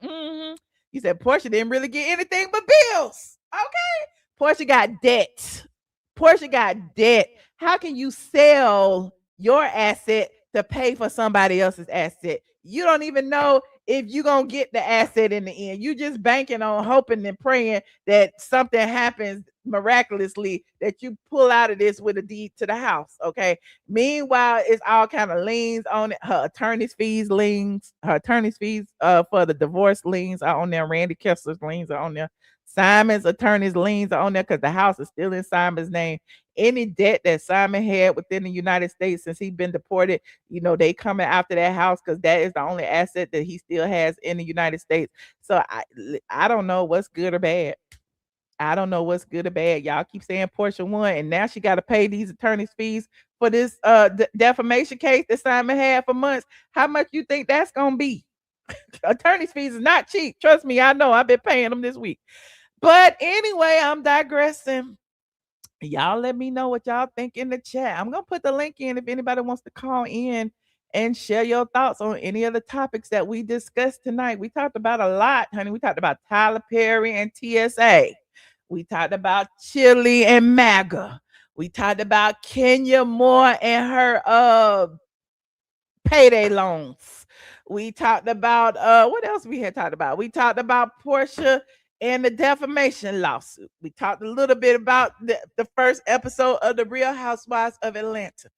You said Porsha didn't really get anything but bills. Okay. Porsha got debt. Porsha got debt. How can you sell your asset to pay for somebody else's asset? You don't even know if you're going to get the asset in the end. You just banking on hoping and praying that something happens miraculously, that you pull out of this with a deed to the house, okay? Meanwhile, it's all kind of liens on it. Her attorney's fees liens, for the divorce liens are on there. Randy Kessler's liens are on there. Simon's attorney's liens are on there because the house is still in Simon's name. Any debt that Simon had within the United States since he's been deported, you know, they coming after that house because that is the only asset that he still has in the United States. So I don't know what's good or bad. I don't know what's good or bad. Y'all keep saying Porsha won, and now she got to pay these attorney's fees for this defamation case that Simon had for months. How much you think that's gonna be? Attorney's fees is not cheap. Trust me, I know. I've been paying them this week. But anyway, I'm digressing. Y'all let me know what y'all think in the chat. I'm gonna put the link in if anybody wants to call in and share your thoughts on any of the topics that we discussed tonight. We talked about a lot, honey. We talked about Tyler Perry and TSA. We talked about Chilli and MAGA. We talked about Kenya Moore and her payday loans. We talked about what else we had talked about? We talked about Porsha and the defamation lawsuit. We talked a little bit about the first episode of the Real Housewives of Atlanta.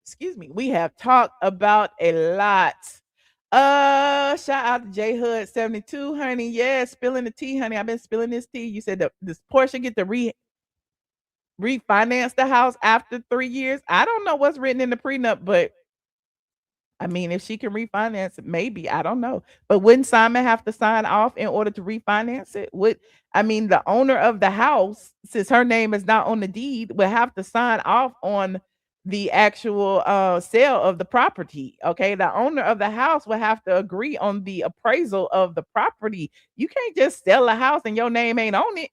Excuse me. We have talked about a lot. Shout out to J Hood 72, honey. Yeah, spilling the tea, honey. I've been spilling this tea. You said this Porsha get to refinance the house after 3 years. I don't know what's written in the prenup, but I mean, if she can refinance it, maybe. I don't know. But wouldn't Simon have to sign off in order to refinance it? The owner of the house, since her name is not on the deed, would have to sign off on the actual sale of the property. Okay. The owner of the house will have to agree on the appraisal of the property. You can't just sell a house and your name ain't on it.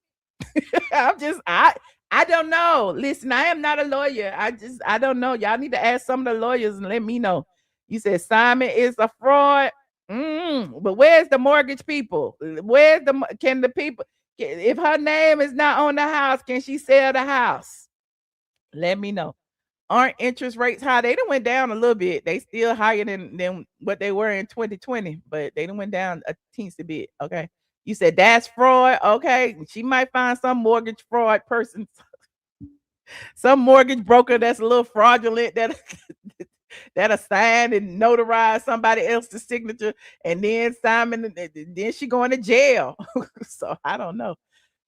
I don't know. Listen, I am not a lawyer. I don't know. Y'all need to ask some of the lawyers and let me know. You said Simon is a fraud. But where's the mortgage people? Can the people, if her name is not on the house, can she sell the house? Let me know. Aren't interest rates high? They done went down a little bit. They still higher than what they were in 2020, but they done went down a teensy bit. Okay. You said that's fraud. Okay. She might find some mortgage fraud person, some mortgage broker that's a little fraudulent that assigned and notarized somebody else's signature, and then Simon, then she going to jail. So I don't know.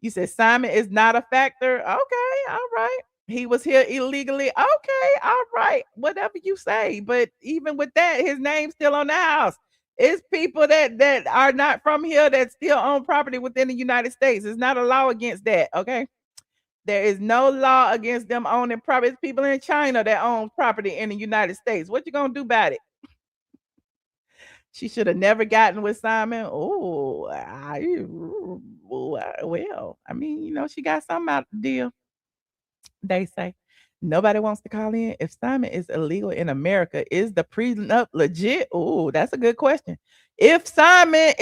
You said Simon is not a factor. Okay, all right. He was here illegally. Okay, all right. Whatever you say. But even with that, his name's still on the house. It's people that are not from here that still own property within the United States. There's not a law against that. Okay. There is no law against them owning property. It's people in China that own property in the United States. What you gonna do about it? She should have never gotten with Simon. Well, I mean, she got something out of the deal. They say nobody wants to call in. If Simon is illegal in America, is the prenup legit? Oh, that's a good question. If Simon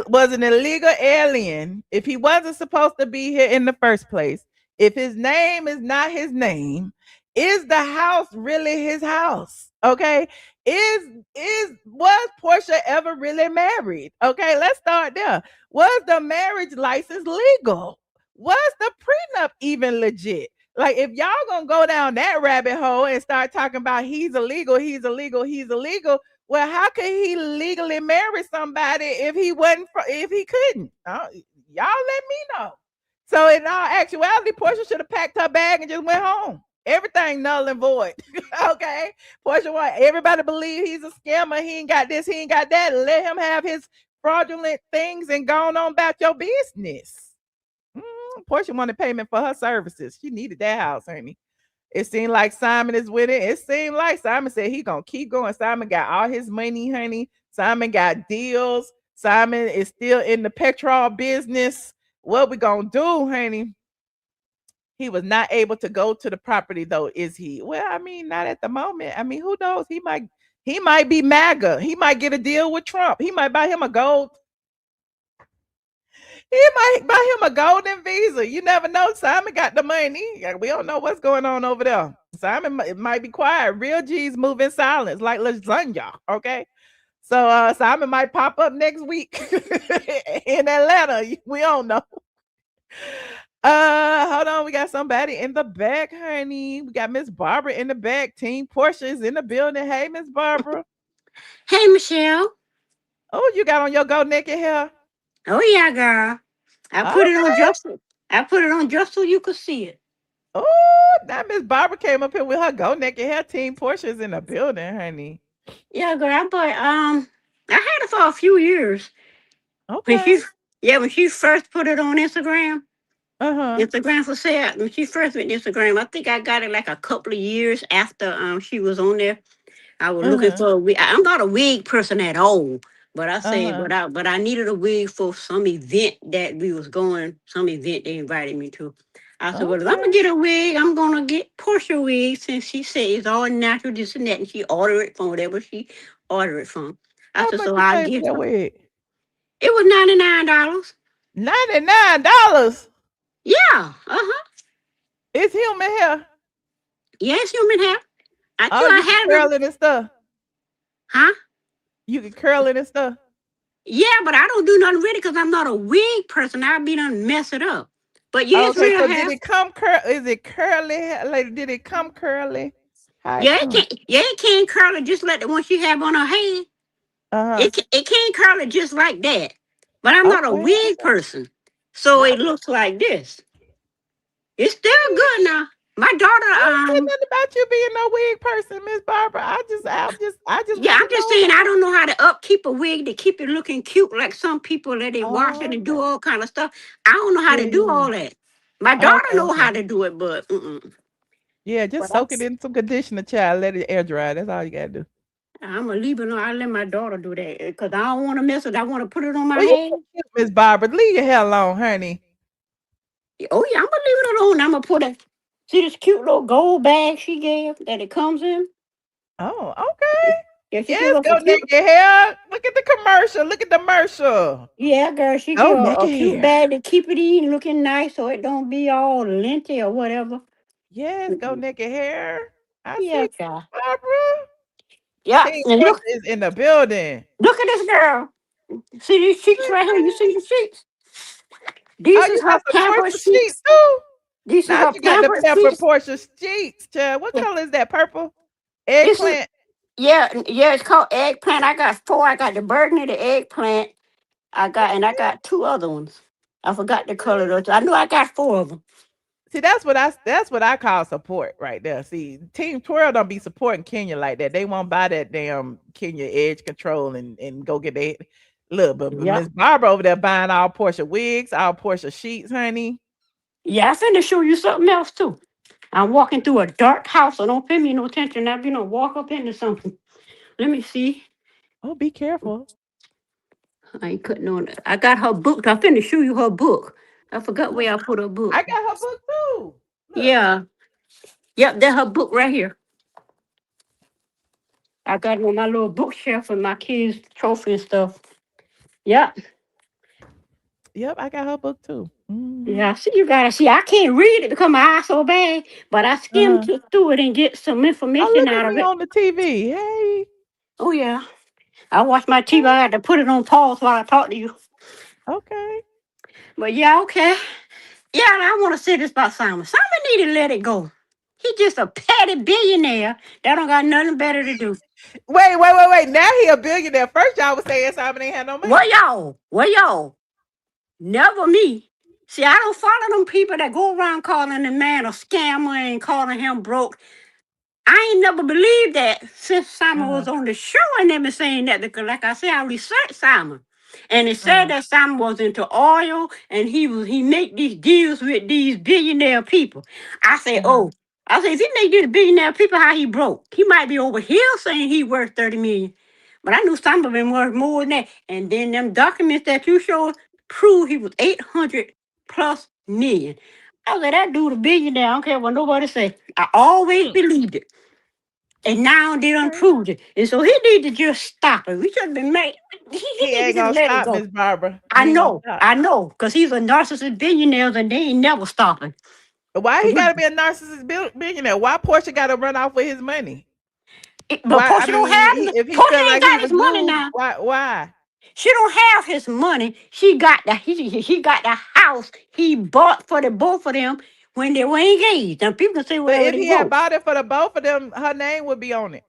was an illegal alien, if he wasn't supposed to be here in the first place, if his name is not his name, is the house really his house? Okay. Was Porsha ever really married? Okay, let's start there. Was the marriage license legal? Was the prenup even legit? Like, if y'all gonna go down that rabbit hole and start talking about he's illegal, well, how could he legally marry somebody if he couldn't? Y'all let me know. So in all actuality, Porsha should have packed her bag and just went home. Everything null and void. Okay. Porsha want everybody believe he's a scammer. He ain't got this, he ain't got that. Let him have his fraudulent things and go on about your business. Porsha wanted payment for her services. She needed that house, honey. It seemed like Simon is with it. It seemed like Simon said he gonna keep going. Simon got all his money, honey. Simon got deals. Simon is still in the petrol business. What we gonna do, honey? He was not able to go to the property, though, is he? Well, I mean, not at the moment. I mean, who knows? He might be MAGA. He might get a deal with Trump. He might buy him a gold. He might buy him a golden visa. You never know. Simon got the money. We don't know what's going on over there. Simon might be quiet. Real G's move in silence, like lasagna. Okay. So Simon might pop up next week in Atlanta. We don't know. Hold on. We got somebody in the back, honey. We got Miss Barbara in the back. Team Porsha is in the building. Hey, Miss Barbara. Hey, Michelle. Oh, you got on your go naked hair? Oh yeah, girl. I put it on just so you could see it. Oh, that Miss Barbara came up here with her go naked hair. Team Porsha is in the building, honey. Yeah, girl. But I had it for a few years. Okay. When she first put it on Instagram. Uh-huh. Instagram for sale. When she first went Instagram, I think I got it like a couple of years after she was on there. I was looking for a wig. I'm not a wig person at all. But I said, but I needed a wig for some event that we was going, some event they invited me to. I said, well, if I'm gonna get a wig, I'm gonna get Porsha wig since she said it's all natural, this and that, and she ordered it from whatever she ordered it from. I said, so I'll get that wig? It was $99. $99? Yeah. It's human hair. Yes, human hair. I you can curl it and stuff. Huh? You can curl it and stuff. Yeah, but I don't do nothing with it because I'm not a wig person. I'll be done mess it up. But yes, okay, real so hair. did it come Is it curly? Like, did it come curly? It can't curl it just like the one she have on her head. It can't curl it just like that. But I'm not a wig person. So it looks like this. It's still good now. My daughter, I don't say nothing about you being no wig person, Miss Barbara. I'm just yeah, I'm just saying I don't know how to upkeep a wig to keep it looking cute like some people that they wash it and do all kind of stuff. I don't know how to do all that. My daughter know how to do it, but yeah, just soak it in some conditioner, child. Let it air dry. That's all you gotta do. I'm gonna leave it alone. I let my daughter do that because I don't want to mess it. I want to put it on my head. Miss Barbara, leave your hair alone, honey. Oh yeah, I'm gonna leave it alone. I'm gonna put it. See this cute little gold bag she gave that it comes in? Oh, okay. Yeah, yes, go naked hair. Look at the commercial. Look at the commercial. Yeah, girl, she gave a cute bag to keep it in looking nice so it don't be all linty or whatever. Yes, go naked hair. I yeah, see Barbara. Yeah, and look is in the building. Look at this girl. See these sheets right here? You see the sheets? These is her pamper sheets too. These now are her you got the pepper sheets. Porsha sheets, child. What color is that? Purple? Eggplant? Yeah, it's called eggplant. I got 4. I got the burgundy, the eggplant. I got 2 other ones. I forgot the color though. I know I got 4 of them. See, that's what I call support right there. See, Team Twirl don't be supporting Kenya like that. They won't buy that damn Kenya edge control and go get their look. But Miss Barbara over there buying all Porsha wigs, all Porsha sheets, honey. Yeah, I'm finna show you something else too. I'm walking through a dark house, so don't pay me no attention. Now, walk up into something. Let me see. Oh, be careful. I ain't cutting on it. I got her book. I'm finna show you her book. I forgot where I put her book. I got her book too. Look. Yeah. Yep, that's her book right here. I got it on my little bookshelf with my kids' trophy and stuff. Yep. Yep, I got her book too. Yeah, see, you gotta see. I can't read it because my eyes so bad, but I skimmed through it and get some information out of it. On the TV, hey. Oh yeah, I watch my TV. I had to put it on pause while I talk to you. Okay. But yeah, okay. Yeah, I want to say this about Simon. Simon need to let it go. He just a petty billionaire that don't got nothing better to do. Wait. Now he a billionaire. First y'all was saying Simon ain't had no money. Well, y'all. Never me. See, I don't follow them people that go around calling the man a scammer and calling him broke. I ain't never believed that since Simon was on the show and them saying that because, like I said, I researched Simon. And it said that Simon was into oil and he make these deals with these billionaire people. I say, if he make these billionaire people, how he broke? He might be over here saying he worth 30 million. But I knew Simon been worth more than that. And then them documents that you showed prove he was 800 plus million. I was like, that dude a billionaire. I don't care what nobody say. I always believed it. And now they done proved it. And so he need to just stop it. We should have been made. He ain't gonna stop, Miss Barbara. I know. Because he's a narcissist billionaire and they ain't never stopping. Why he gotta be a narcissist billionaire? Why Porsha gotta run off with his money? But Porsha don't have if he Porsha feel ain't like got he his was money due, now. Why? She don't have his money. She got the house he bought for the both of them when they were engaged. Now people can say whatever if he had bought it for the both of them, her name would be on it.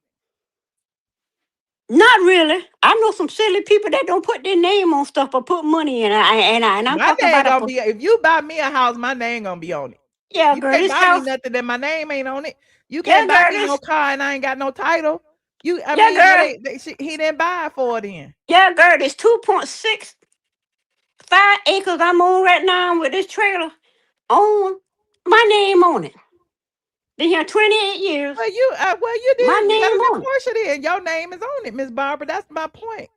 Not really. I know some silly people that don't put their name on stuff or put money in. And I'm my talking name about gonna be. If you buy me a house, my name gonna be on it. Yeah, you girl, can't this buy house. Me nothing that my name ain't on it. You can't buy me no car and I ain't got no title. He didn't buy it for it then. Yeah, girl, it's 2.65 acres I'm on right now with this trailer on my name on it. Been here 28 years. Well, you did. My You name got it on in Porsha then. Your name is on it, Miss Barbara. That's my point.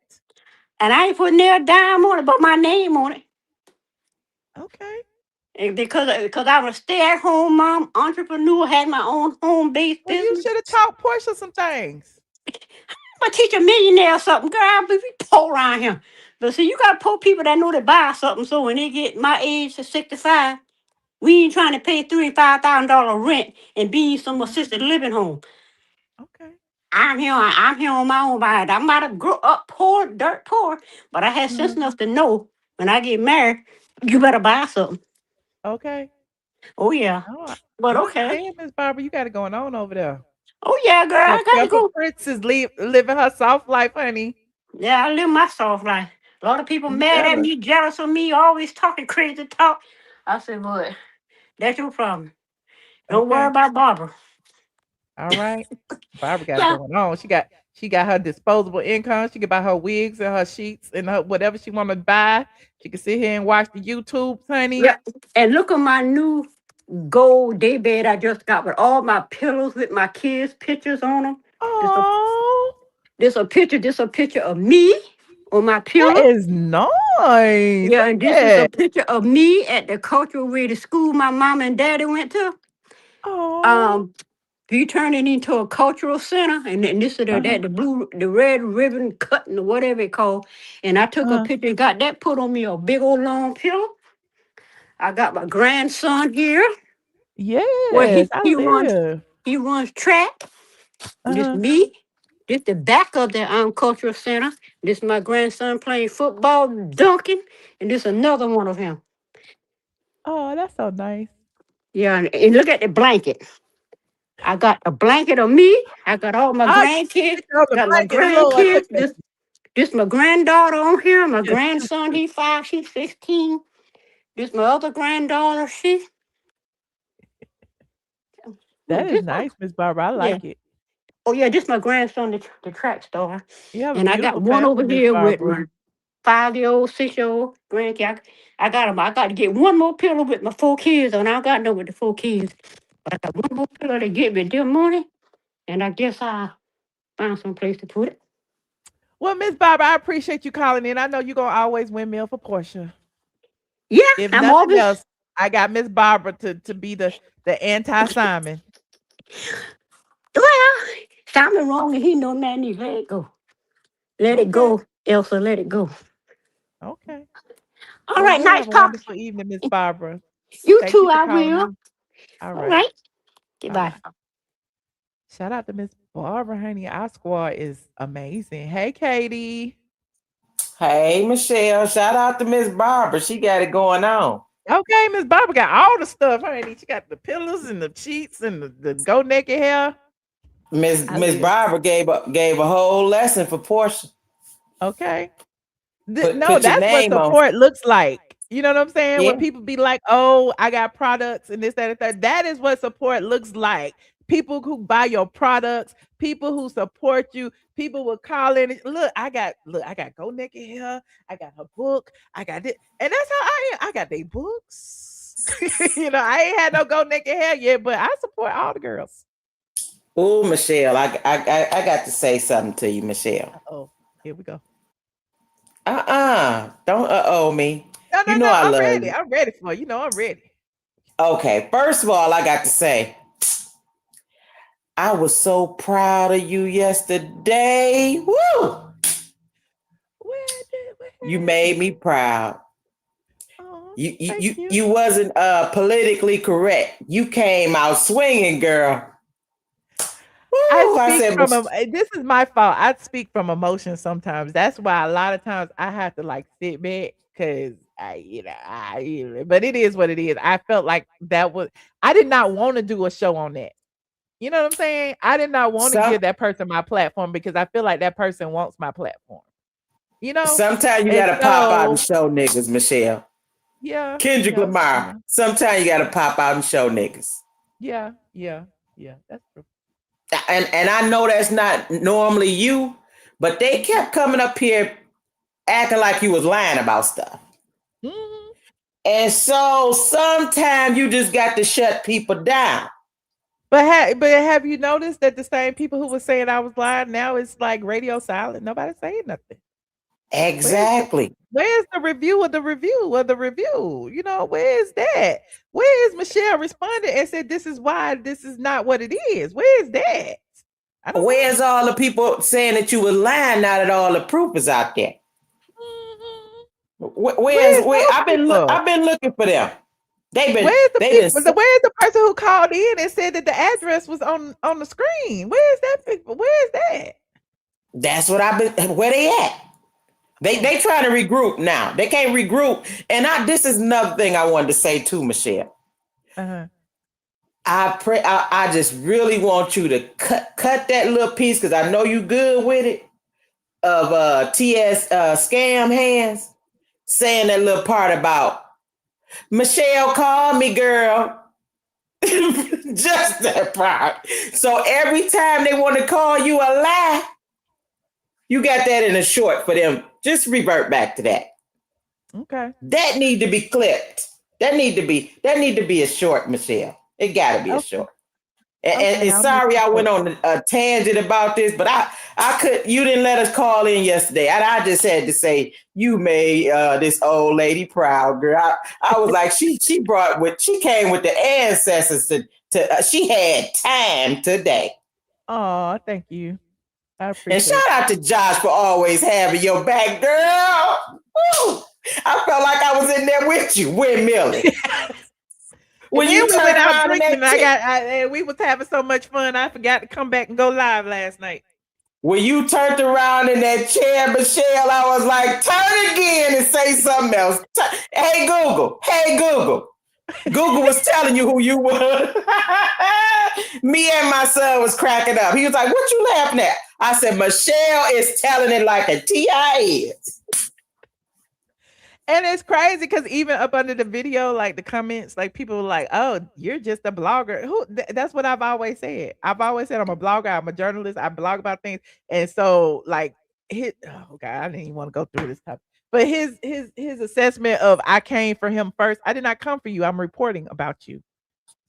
And I ain't putting a dime on it, but my name on it. Okay. And because I'm a stay-at-home mom, entrepreneur, had my own home-based Well, you business. should have taught Porsha some things. I teach a millionaire something, girl. I be poor around here. But see, you got poor people that know to buy something. So when they get my age to 65, we ain't trying to pay $3,000 and $5,000 rent and be in some assisted living home. Okay. I'm here on my own. I might have grew up poor, dirt poor, but I had sense enough to know when I get married, you better buy something. Okay. Oh yeah. Oh, But I okay. understand, Miss Barbara. You got it going on over there. Oh yeah, girl, I gotta Pepper go. Prince is living her soft life, honey. Yeah, I live my soft life. A lot of people You mad at better. me, jealous of me, always talking crazy talk. I said, "Boy, that's your problem. Don't worry Okay. about Barbara." All right. Barbara got it Yeah. going on. She got her disposable income. She can buy her wigs and her sheets and her whatever she want to buy. She can sit here and watch the YouTube, honey. Yeah. And look at my new gold day bed I just got with all my pillows with my kids' pictures on them. Oh, This a picture of me on my pillow. that is nice. Yeah, Look and this is a at. picture of me at the cultural ready school my mom and daddy went to. Oh. You turn it into a cultural center, and then this is the red ribbon cutting or whatever it called. And I took a picture and got that put on me a big old long pillow. I got my grandson here. Where Yes, I live. he runs track. This me. This the back of the cultural center. This my grandson playing football, dunking, and this another one of him. Oh, that's so nice. Yeah, and look at the blanket. I got a blanket of me. I got all my grandkids. On the Got my blanket, Lord. Look grandkids. at This my granddaughter on here. My grandson, he's 5, she's 16. This my other granddaughter, that is nice, Miss Barbara. I yeah. like it. Oh yeah, this my grandson, the track star. You have a And I got beautiful one over family, Miss here with Barbara. my 5-year-old, 6-year-old grandkid. I got to get one more pillow with my 4 kids on. I don't got no with the 4 kids. But I got one more pillow to get me this morning. And I guess I'll find some place to put it. Well, Miss Barbara, I appreciate you calling in. I know you're gonna always windmill for Porsha. Yeah, If I'm nothing always. else, I got Miss Barbara to be the anti-Simon. Well, something wrong and he know man need let it go. Let it go, Elsa, let it go. Okay. All Well, right, you nice have a talk. wonderful evening, Miss Barbara. You Thank too, you for I calling will. in. All All right. right. Goodbye. Bye-bye. Shout out to Miss Barbara, honey. Our squad is amazing. Hey, Katie. Hey, Michelle. Shout out to Miss Barbara. She got it going on. Okay, Miss Barbara got all the stuff, honey. She got the pillows and the sheets and the go naked hair. Miss Barbara gave a whole lesson for Porsha. Okay. Put No, your that's what name on. support looks like. You know what I'm saying? Yeah. When people be like, "Oh, I got products and this, that, and that." That is what support looks like. People who buy your products, people who support you, people will call in. Look, I got Go Naked here. I got her book. I got it, and that's how I am. I got their books. You know, I ain't had no Go Naked hair yet, but I support all the girls. Oh, Michelle, I got to say something to you, Michelle. Oh, here we go. Don't me. No, you know I I'm love ready. you. I'm ready for you. Know I'm ready. Okay, first of all, I got to say, I was so proud of you yesterday. Woo! You made me proud. You wasn't politically correct. You came out swinging, girl. This is my fault. I speak from emotion sometimes. That's why a lot of times I have to like sit back because but it is what it is. I felt like I did not want to do a show on that. You know what I'm saying? I did not want to give that person my platform because I feel like that person wants my platform. You know? Sometimes you gotta pop out and show niggas, Michelle. Yeah. Kendrick Lamar. Sometimes you gotta pop out and show niggas. Yeah. That's true. And I know that's not normally you, but they kept coming up here acting like you was lying about stuff. Mm-hmm. And so sometimes you just got to shut people down. But have you noticed that the same people who were saying I was lying now it's like radio silent? Nobody's saying nothing. Exactly. Where's the review of the review of the review? You know, where is that? Where is Michelle responded and said, this is why this is not what it is? Where is that? Where's all the people saying that you were lying now that all the proof is out there? Where I've been looking for them. Where's the person who called in and said that the address was on the screen? Where's that people? Where's that? That's what where they at? They trying to regroup now. They can't regroup. And this is another thing I wanted to say too, Michelle. Uh-huh. I just really want you to cut that little piece, because I know you good with it, of TS scam hands saying that little part about Michelle called me, girl. Just that part. So every time they want to call you a lie, you got that in a short for them. Just revert back to that. Okay. That need to be clipped. That need to be a short, Michelle. It got to be a short. And sorry I went on a tangent about this, but you didn't let us call in yesterday. And I just had to say, you made this old lady proud, girl. I was like, she came with the ancestors she had time today. Oh, thank you. I appreciate and shout out to Josh for always having your back, girl. Woo! I felt like I was in there with you, windmilling. When you went out drinking, we was having so much fun, I forgot to come back and go live last night. When you turned around in that chair, Michelle, I was like, turn again and say something else. Hey, Google. Google was telling you who you were. Me and my son was cracking up. He was like, what you laughing at? I said, Michelle is telling it like a TI is. And it's crazy because even up under the video, like the comments, like people were like, oh, you're just a blogger. That's what I've always said. I've always said I'm a blogger, I'm a journalist, I blog about things. And so like oh God, I didn't even want to go through this topic. But his assessment of I came for him first. I did not come for you. I'm reporting about you.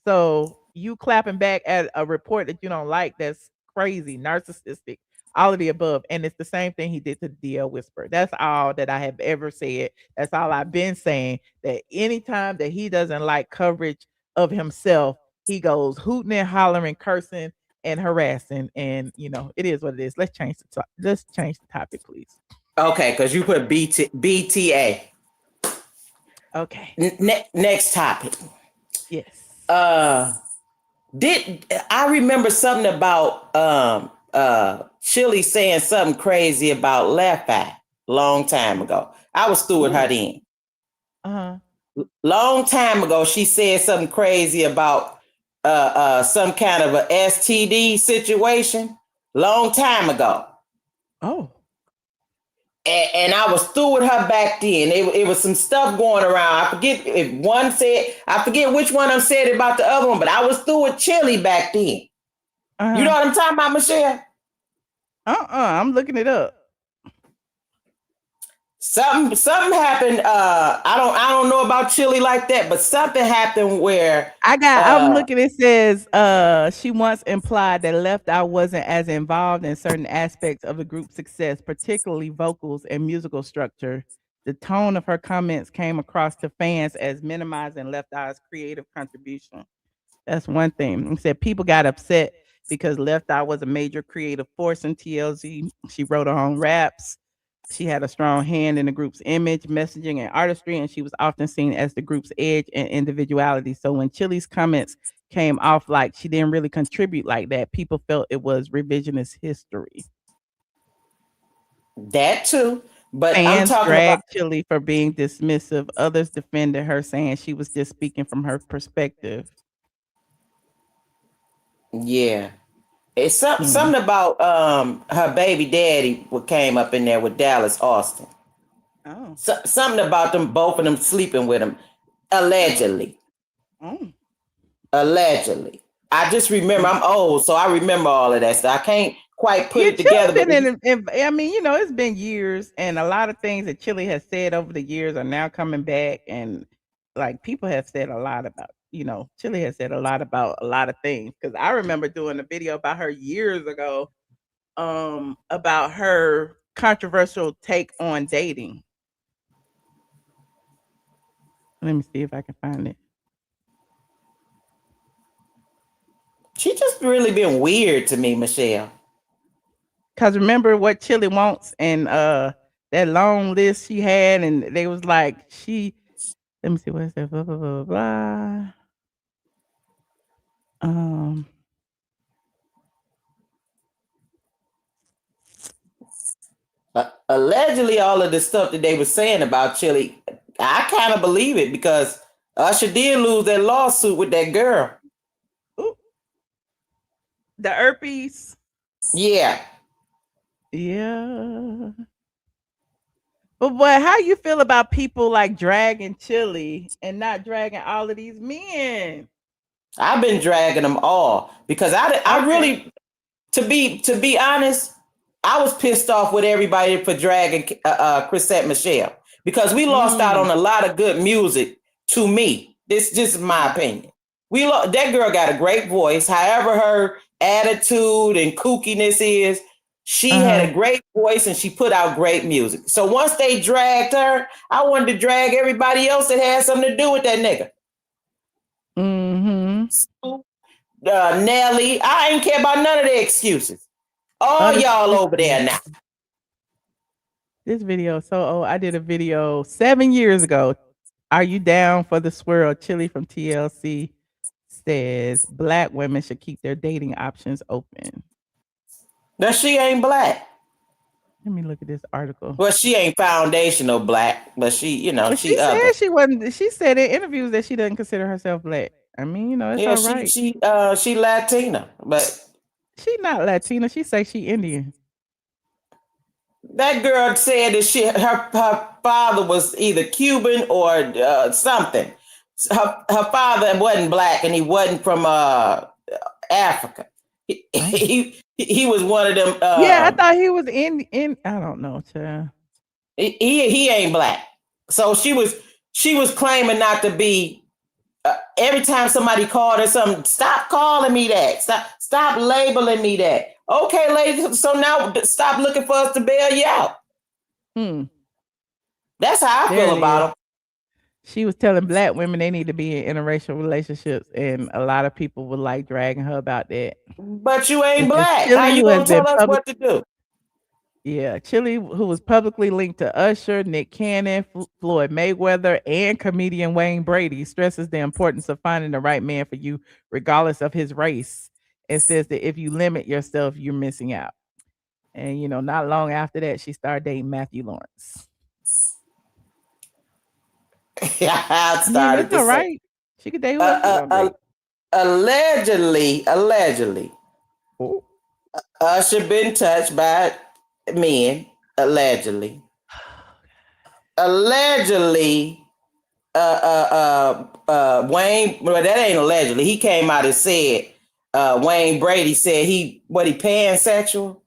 So you clapping back at a report that you don't like, that's crazy, narcissistic, all of the above. And it's the same thing he did to the DL Whisperer. That's all that I have ever said. That's all I've been saying, that anytime that he doesn't like coverage of himself, he goes hooting and hollering, cursing and harassing. And you know, it is what it is. Let's change the topic, please. Okay, because you put BTA. Okay. Next topic. Yes. Did I remember something about Chilli saying something crazy about Left Eye long time ago? I was through with her then. Long time ago, she said something crazy about some kind of a STD situation. Long time ago. Oh. And I was through with her back then. It was some stuff going around. I forget which one I said about the other one, but I was through with Chilli back then. You know what I'm talking about, Michelle? I'm looking it up. Something happened. I don't know about Chilli like that, but something happened where I'm looking. It says she once implied that Left Eye wasn't as involved in certain aspects of the group's success, particularly vocals and musical structure. The tone of her comments came across to fans as minimizing Left Eye's creative contribution. That's one thing. He said people got upset because Left Eye was a major creative force in TLC. She wrote her own raps. She had a strong hand in the group's image, messaging, and artistry, and she was often seen as the group's edge and individuality. So when Chilli's comments came off like she didn't really contribute like that, people felt it was revisionist history. That too. But fans I'm talking dragged about Chilli for being dismissive. Others defended her, saying she was just speaking from her perspective. Yeah. It's something about her baby daddy came up in there with Dallas Austin. Oh. Something about them, both of them sleeping with him, allegedly. Oh. Allegedly. I just remember, I'm old, so I remember all of that stuff. I can't quite put it together. I mean, you know, it's been years, and a lot of things that Chilli has said over the years are now coming back, and like people have said a lot about, you know, Chilli has said a lot about a lot of things. Because I remember doing a video about her years ago, about her controversial take on dating. Let me see if I can find it. She just really been weird to me, Michelle. Cause remember what Chilli wants and that long list she had, and they was like let me see what it said, blah blah blah blah. Allegedly, all of the stuff that they were saying about Chilli, I kind of believe it because Usher did lose that lawsuit with that girl. Ooh. The herpes. Yeah. Yeah. But boy, how you feel about people like dragging Chilli and not dragging all of these men? I've been dragging them all because I really, to be honest, I was pissed off with everybody for dragging Chrisette Michelle because we lost out on a lot of good music. To me, this just my opinion. That girl got a great voice. However, her attitude and kookiness is, she had a great voice and she put out great music. So once they dragged her, I wanted to drag everybody else that had something to do with that nigga. Nelly, I ain't care about none of the excuses. All y'all over there now. This video so old. I did a video 7 years ago. Are you down for the swirl? Chilli from TLC says Black women should keep their dating options open. Now she ain't Black. Let me look at this article. Well, she ain't foundational Black, but she, But she said she wasn't. She said in interviews that she doesn't consider herself Black. I mean, it's all right. She Latina, but she not Latina. She say she Indian. That girl said that her father was either Cuban or something. Her father wasn't Black and he wasn't from Africa. He was one of them. Yeah, I thought he was in. I don't know, child. He ain't Black. So she was claiming not to be. Every time somebody called her something, stop calling me that. Stop labeling me that. Okay, ladies. So now stop looking for us to bail you out. That's how I feel about them. She was telling Black women they need to be in interracial relationships, and a lot of people would like dragging her about that. But you ain't Black. How you gonna tell us what to do? Yeah, Chilli, who was publicly linked to Usher, Nick Cannon, Floyd Mayweather, and comedian Wayne Brady, stresses the importance of finding the right man for you, regardless of his race, and says that if you limit yourself, you're missing out. And not long after that, she started dating Matthew Lawrence. It's all right. She could date whoever. Allegedly, Usher been touched by men. Allegedly, Wayne. Well, that ain't allegedly. He came out and said Wayne Brady said he pansexual.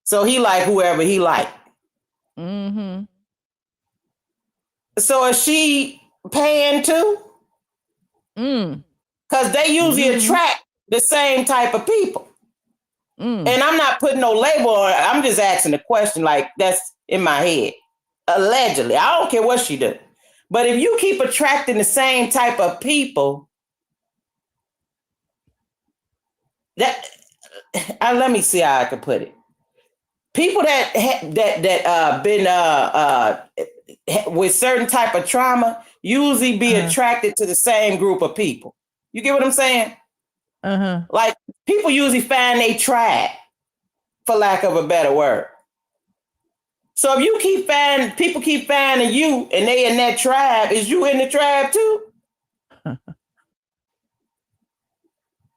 So he like whoever he like. So is she paying too? Because they usually attract the same type of people. And I'm not putting no label on it. I'm just asking a question like that's in my head. Allegedly. I don't care what she do. But if you keep attracting the same type of people, let me see how I can put it. People that been with certain type of trauma usually be attracted to the same group of people. You get what I'm saying? Like people usually find they tribe, for lack of a better word. So if people keep finding you and they in that tribe, is you in the tribe too?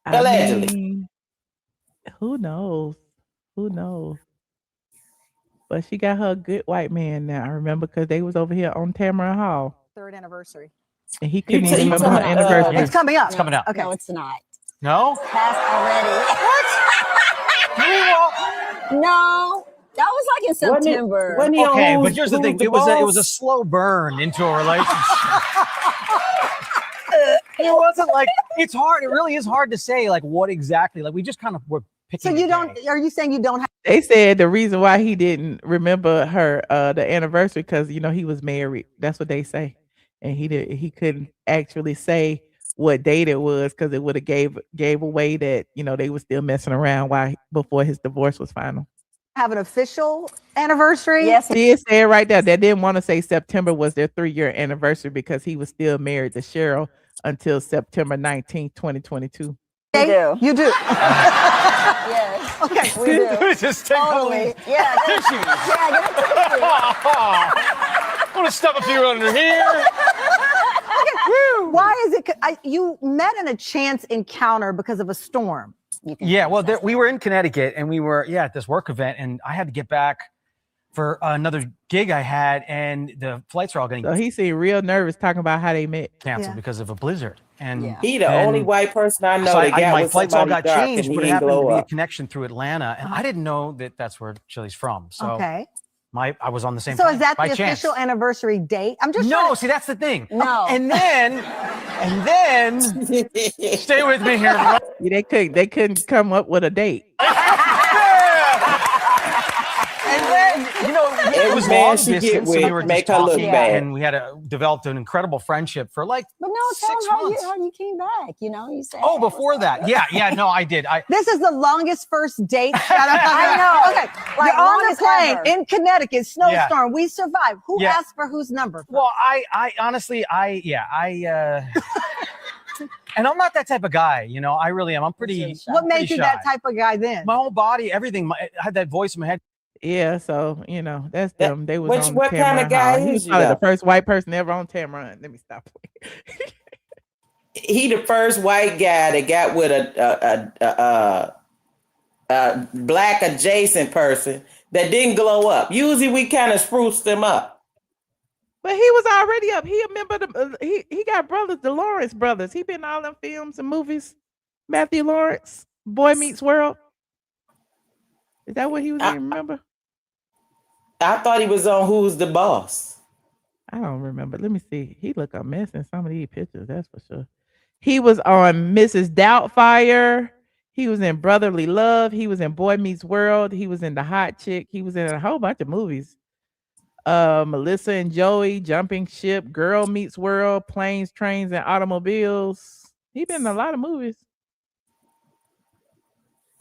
Allegedly. Who knows? But she got her a good white man now. I remember because they was over here on Tamarind Hall. 3rd anniversry. And he couldn't even remember her anniversary. It's coming up. It's coming up. Okay. No, it's not. No? Passed already. No, that was like in September. Okay, but here's the thing. It was a slow burn into a relationship. It wasn't like, it's hard. It really is hard to say like what exactly, like we just kind of were picking. So you don't? Are you saying you don't have? They said the reason why he didn't remember her the anniversary because he was married. That's what they say, and he couldn't actually say what date it was because it would have gave away that they were still messing around before his divorce was final. Have an official anniversary? Yes. They said right there they didn't want to say September was their 3-year anniversary because he was still married to Cheryl until September 19th, 2022. You do. You do. Yes. Okay. We do. Just take Totally. Yeah. tissues. Yeah. Get a tissue. I'm gonna stuff a few under here. Why is it? You met in a chance encounter because of a storm. Yeah, well, we were in Connecticut and we were at this work event, and I had to get back for another gig I had, and the flights are all getting So he seemed real nervous talking about how they met. canceled because of a blizzard. And He the only white person I know so that got my with flights all somebody got dark changed, and but he it didn't happened to glow be a up. connection through Atlanta, and I didn't know that that's where Chilli's from. So Okay. I was on the same. So plane is that by the chance. official anniversary date? I'm just No, see that's the thing. No. And then stay with me here. Yeah, they couldn't come up with a date. And then, it was man long she get distance, so we with, were just make her look talking, bad. and we had developed an incredible friendship for like But no, tell 6 them months. how you came back. You said. Oh, before that. Yeah, no, I did. This is the longest first date. Shout out. I know. Okay. Like, You're on the longest plane ever. in Connecticut, snowstorm. We survived. Who Yeah. asked for whose number? Well, I honestly, and I'm not that type of guy, I really am. I'm pretty. What made pretty you shy. that type of guy then? My whole body, everything. I had that voice in my head. Yeah, so that's them. They was Which- on what kind of Tamron guy Hall. He is was you, probably the though? first white person ever on Tamron. Let me stop. He the first white guy that got with a black adjacent person that didn't glow up. Usually we kind of spruce them up. But he was already up. He a member of he got brothers, the Lawrence brothers. He been in all them films and movies. Matthew Lawrence, Boy Meets World. Is that what he was in? Remember? I thought he was on Who's the Boss. I don't remember. Let me see. He look a mess in some of these pictures. That's for sure. He was on Mrs. Doubtfire. He was in Brotherly Love. He was in Boy Meets World. He was in The Hot Chick. He was in a whole bunch of movies. Melissa and Joey, Jumping Ship, Girl Meets World, Planes, Trains, and Automobiles. He been in a lot of movies.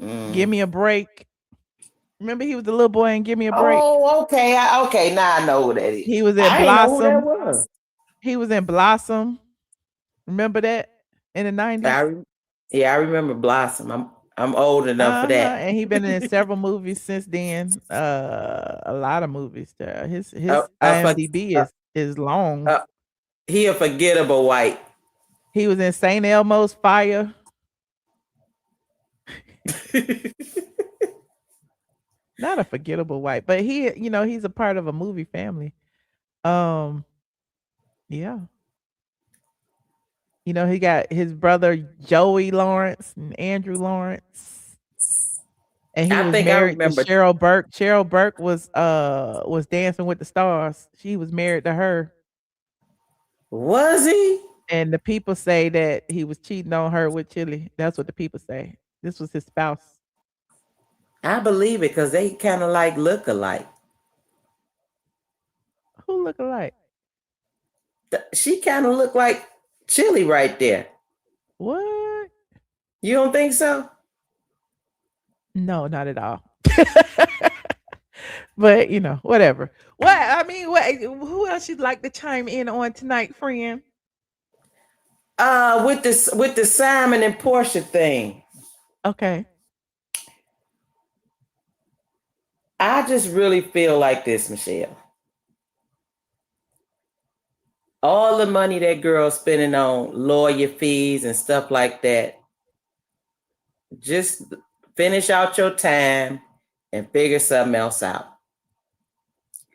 Give Me a Break. Remember he was the little boy in Give Me a Break? Oh, okay. Okay, now I know who that is. He was in I didn't know who that Blossom. was. He was in Blossom. Remember that in the 90s? I remember Blossom. I'm old enough for that. And he been in several movies since then. A lot of movies. His IMDb is long. He a forgettable white. He was in St. Elmo's Fire. Not a forgettable white, but he's a part of a movie family. Yeah. He got his brother Joey Lawrence and Andrew Lawrence. And he was married to Cheryl Burke. Cheryl Burke was Dancing with the Stars. She was married to her. Was he? And the people say that he was cheating on her with Chilli. That's what the people say. This was his spouse. I believe it because they kind of like look alike. Who look alike? She kind of looked like Chilli right there. What? You don't think so? No, not at all. But whatever. Who else you'd like to chime in on tonight, friend? With the Simon and Porsha thing. Okay. I just really feel like this, Michelle. All the money that girl's spending on lawyer fees and stuff like that, just finish out your time and figure something else out.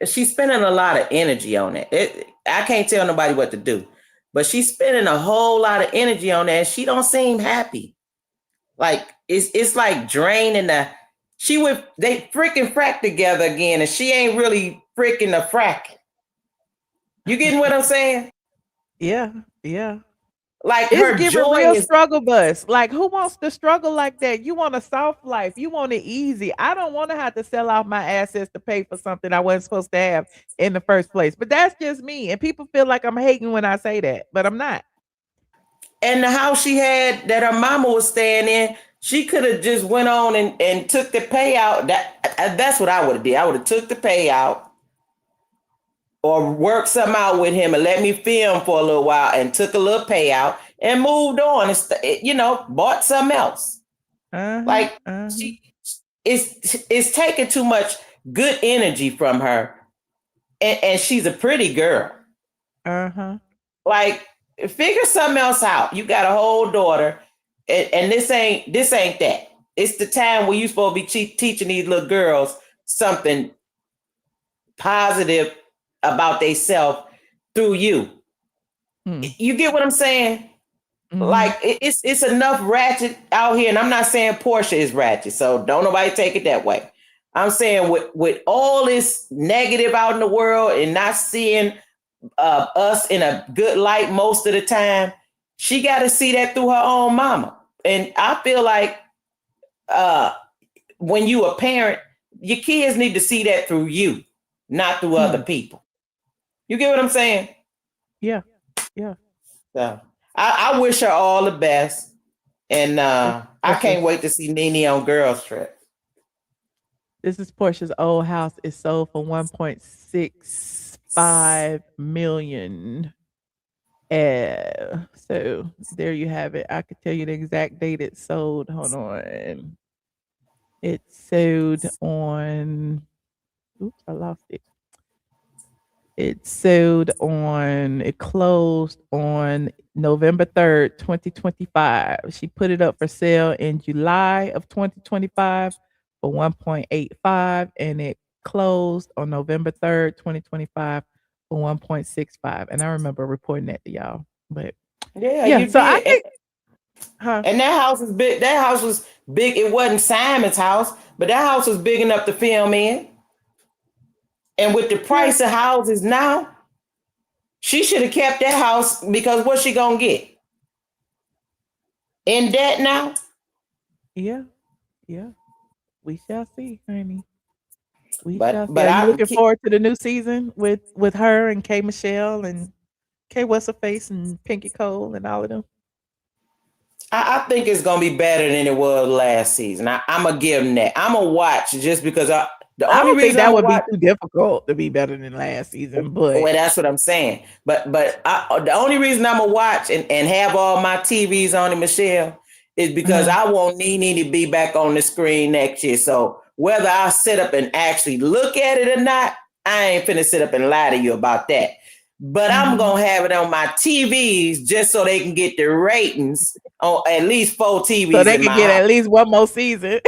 She's spending a lot of energy on it. I can't tell nobody what to do, but she's spending a whole lot of energy on that, and she don't seem happy. Like it's like draining they freaking frack together again, and she ain't really freaking the frack. You getting what I'm saying? Yeah, yeah. Like It's her giving joy real is, struggle bus. Like, who wants to struggle like that? You want a soft life. You want it easy. I don't want to have to sell off my assets to pay for something I wasn't supposed to have in the first place. But that's just me. And people feel like I'm hating when I say that, but I'm not. and the house she had that her mama was staying in, she could have just went on and took the payout. That's what I would have did. I would have took the payout or worked something out with him and let me film for a little while and took a little payout and moved on and bought something else. Like it's taking too much good energy from her, and she's a pretty girl. Like, figure something else out. You got a whole daughter, and this ain't that. It's the time where you supposed to be teaching these little girls something positive about themselves through you. You get what I'm saying? Like, it's enough ratchet out here, and I'm not saying Porsha is ratchet, so don't nobody take it that way. I'm saying with all this negative out in the world and not seeing us in a good light most of the time, she got to see that through her own mama. And I feel like when you a parent, your kids need to see that through you, not through other people. You get what I'm saying? Yeah. So I wish her all the best. And I can't wait to see Nene on Girls Trip. This is Porsha's old house. Is sold for $1.65 million. So there you have it. I could tell you the exact date it sold. Hold on. It sold on. Oops, I lost it. It closed on November 3rd, 2025. She put it up for sale in July of 2025 for 1.85, and it closed on November 3rd, 2025 for 1.65. And I remember reporting that to y'all. But yeah, so I think and that house is big. That house was big. It wasn't Simon's house, but that house was big enough to film in. And with the price of houses now, she should have kept that house, because what's she gonna get? In debt now? Yeah. We shall see, honey. But I'm looking forward to the new season with her and K Michelle and K What's Her Face and Pinky Cole and all of them. I think it's gonna be better than it was last season. I'm gonna give them that. I'm gonna watch just because I don't think that would be too difficult to be better than last season. But well, that's what I'm saying. But the only reason I'm gonna watch and have all my TVs on it, Michelle, is because I want Nene to be back on the screen next year. So whether I sit up and actually look at it or not, I ain't finna sit up and lie to you about that. But I'm gonna have it on my TVs just so they can get the ratings on at least 4 TVs. So they can get at least one more season.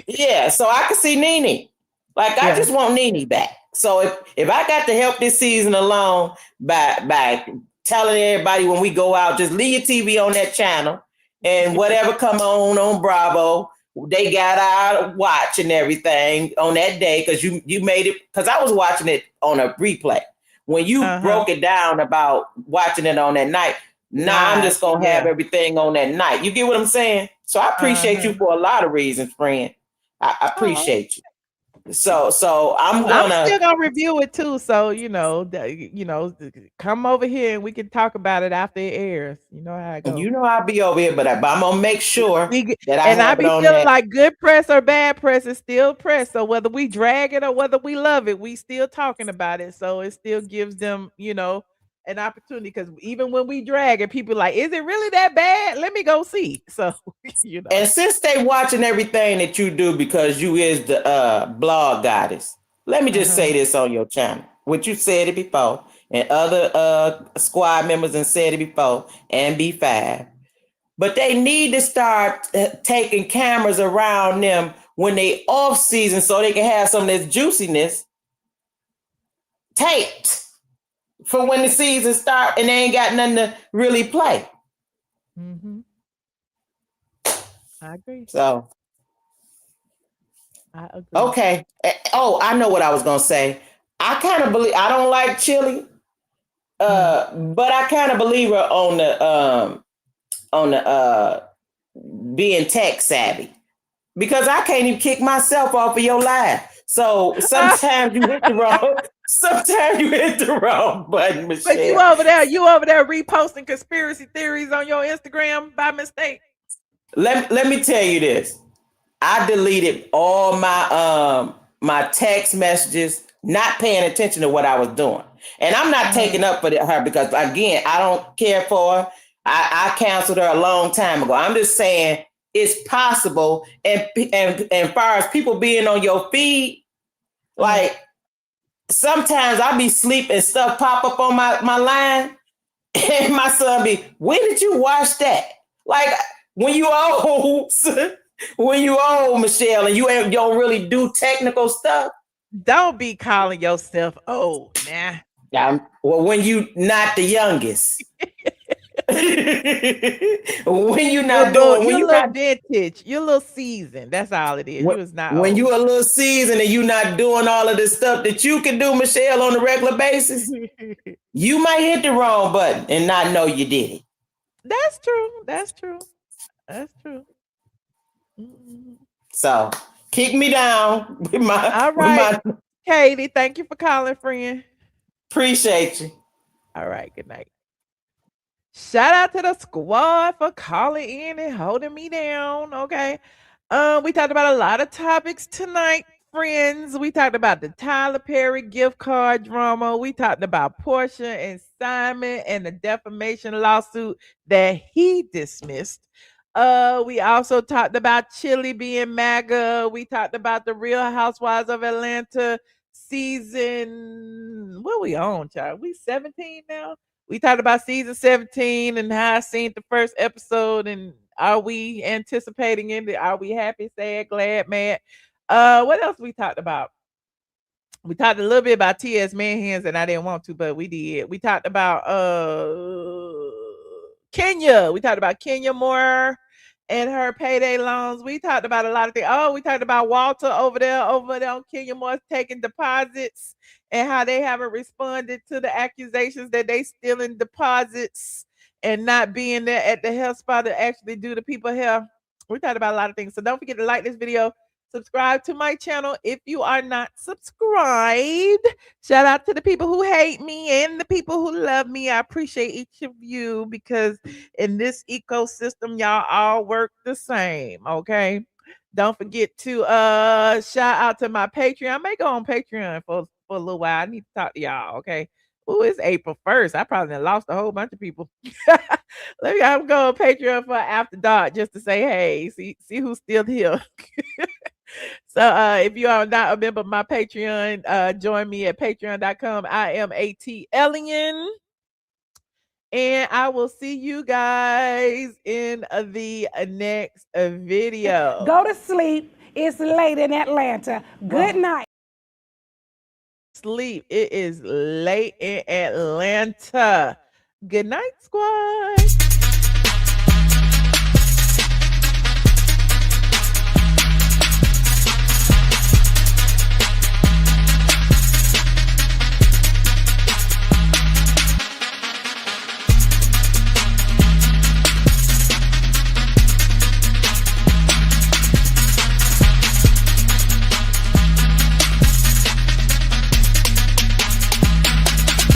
Yeah, so I can see Nene. Like, I just want Nene back. So if I got to help this season along by telling everybody when we go out, just leave your TV on that channel, and whatever come on Bravo, they got our watch and everything on that day, because you made it, because I was watching it on a replay. When you broke it down about watching it on that night, I'm just going to have everything on that night. You get what I'm saying? So I appreciate you for a lot of reasons, friend. I appreciate you. So I'm still gonna review it too. So come over here and we can talk about it after it airs. You know how it goes. You know I'll be over here, but I'm gonna make sure that I be feeling like good press or bad press is still press. So whether we drag it or whether we love it, we still talking about it. So it still gives them, an opportunity, because even when we drag it, people like, is it really that bad? Let me go see. So And since they watching everything that you do, because you is the blog goddess, let me just say this on your channel. What you said it before, and other squad members and said it before, and B5. But they need to start taking cameras around them when they off season, so they can have some of this juiciness taped for when the season start and they ain't got nothing to really play. I agree. So I agree. Okay. Oh, I know what I was gonna say. I kind of believe, I don't like Chilli, But I kind of believe her on the being tech savvy, because I can't even kick myself off of your live. So sometimes you hit the wrong. Sometimes you hit the wrong button, Michelle. But you over there reposting conspiracy theories on your Instagram by mistake. Let me tell you this. I deleted all my text messages, not paying attention to what I was doing. And I'm not taking up for her because, again, I don't care for her. I canceled her a long time ago. I'm just saying it's possible. And as far as people being on your feed, like sometimes I be sleep and stuff pop up on my line, and my son be, when did you watch that? Like when you old, Michelle, and you don't really do technical stuff. Don't be calling yourself old, nah. Well, when you not the youngest. When you not doing, when you not vintage, you're a little seasoned. That's all it is. You was not when old. you a little seasoned and you not doing all of this stuff that you can do, Michelle, on a regular basis, you might hit the wrong button and not know you did it. That's true. That's true. That's true. So kick me down with my. All right, Katie. Thank you for calling, friend. Appreciate you. All right. Good night. Shout out to the squad for calling in and holding me down. Okay. We talked about a lot of topics tonight, friends. We talked about the Tyler Perry gift card drama. We talked about Porsha and Simon and the defamation lawsuit that he dismissed. We also talked about Chilli being MAGA. We talked about the Real Housewives of Atlanta season. What we on, child? We 17 now. We talked about season 17 and how I seen the first episode, and are we anticipating it? Are we happy, sad, glad, mad? What else we talked about? We talked a little bit about T.S. Manhands, and I didn't want to, but we did. We talked about Kenya. We talked about Kenya more and her payday loans. We talked about a lot of things. Oh, we talked about Walter over there on Kenya Moore taking deposits and how they haven't responded to the accusations that they stealing deposits and not being there at the health spot to actually do the people here. We talked about a lot of things. So don't forget to like this video, subscribe to my channel if you are not subscribed. Shout out to the people who hate me and the people who love me. I appreciate each of you because in this ecosystem, y'all all work the same, okay? Don't forget to shout out to my Patreon. I may go on Patreon for a little while. I need to talk to y'all, okay? Oh, it's April 1st. I probably lost a whole bunch of people. Let me go on Patreon for After Dark just to say, hey, see who's still here. So if you are not a member of my Patreon, join me at patreon.com. I am ATLien. And I will see you guys in the next video. Go to sleep. It's late in Atlanta. Good night. Sleep. It is late in Atlanta. Good night, squad.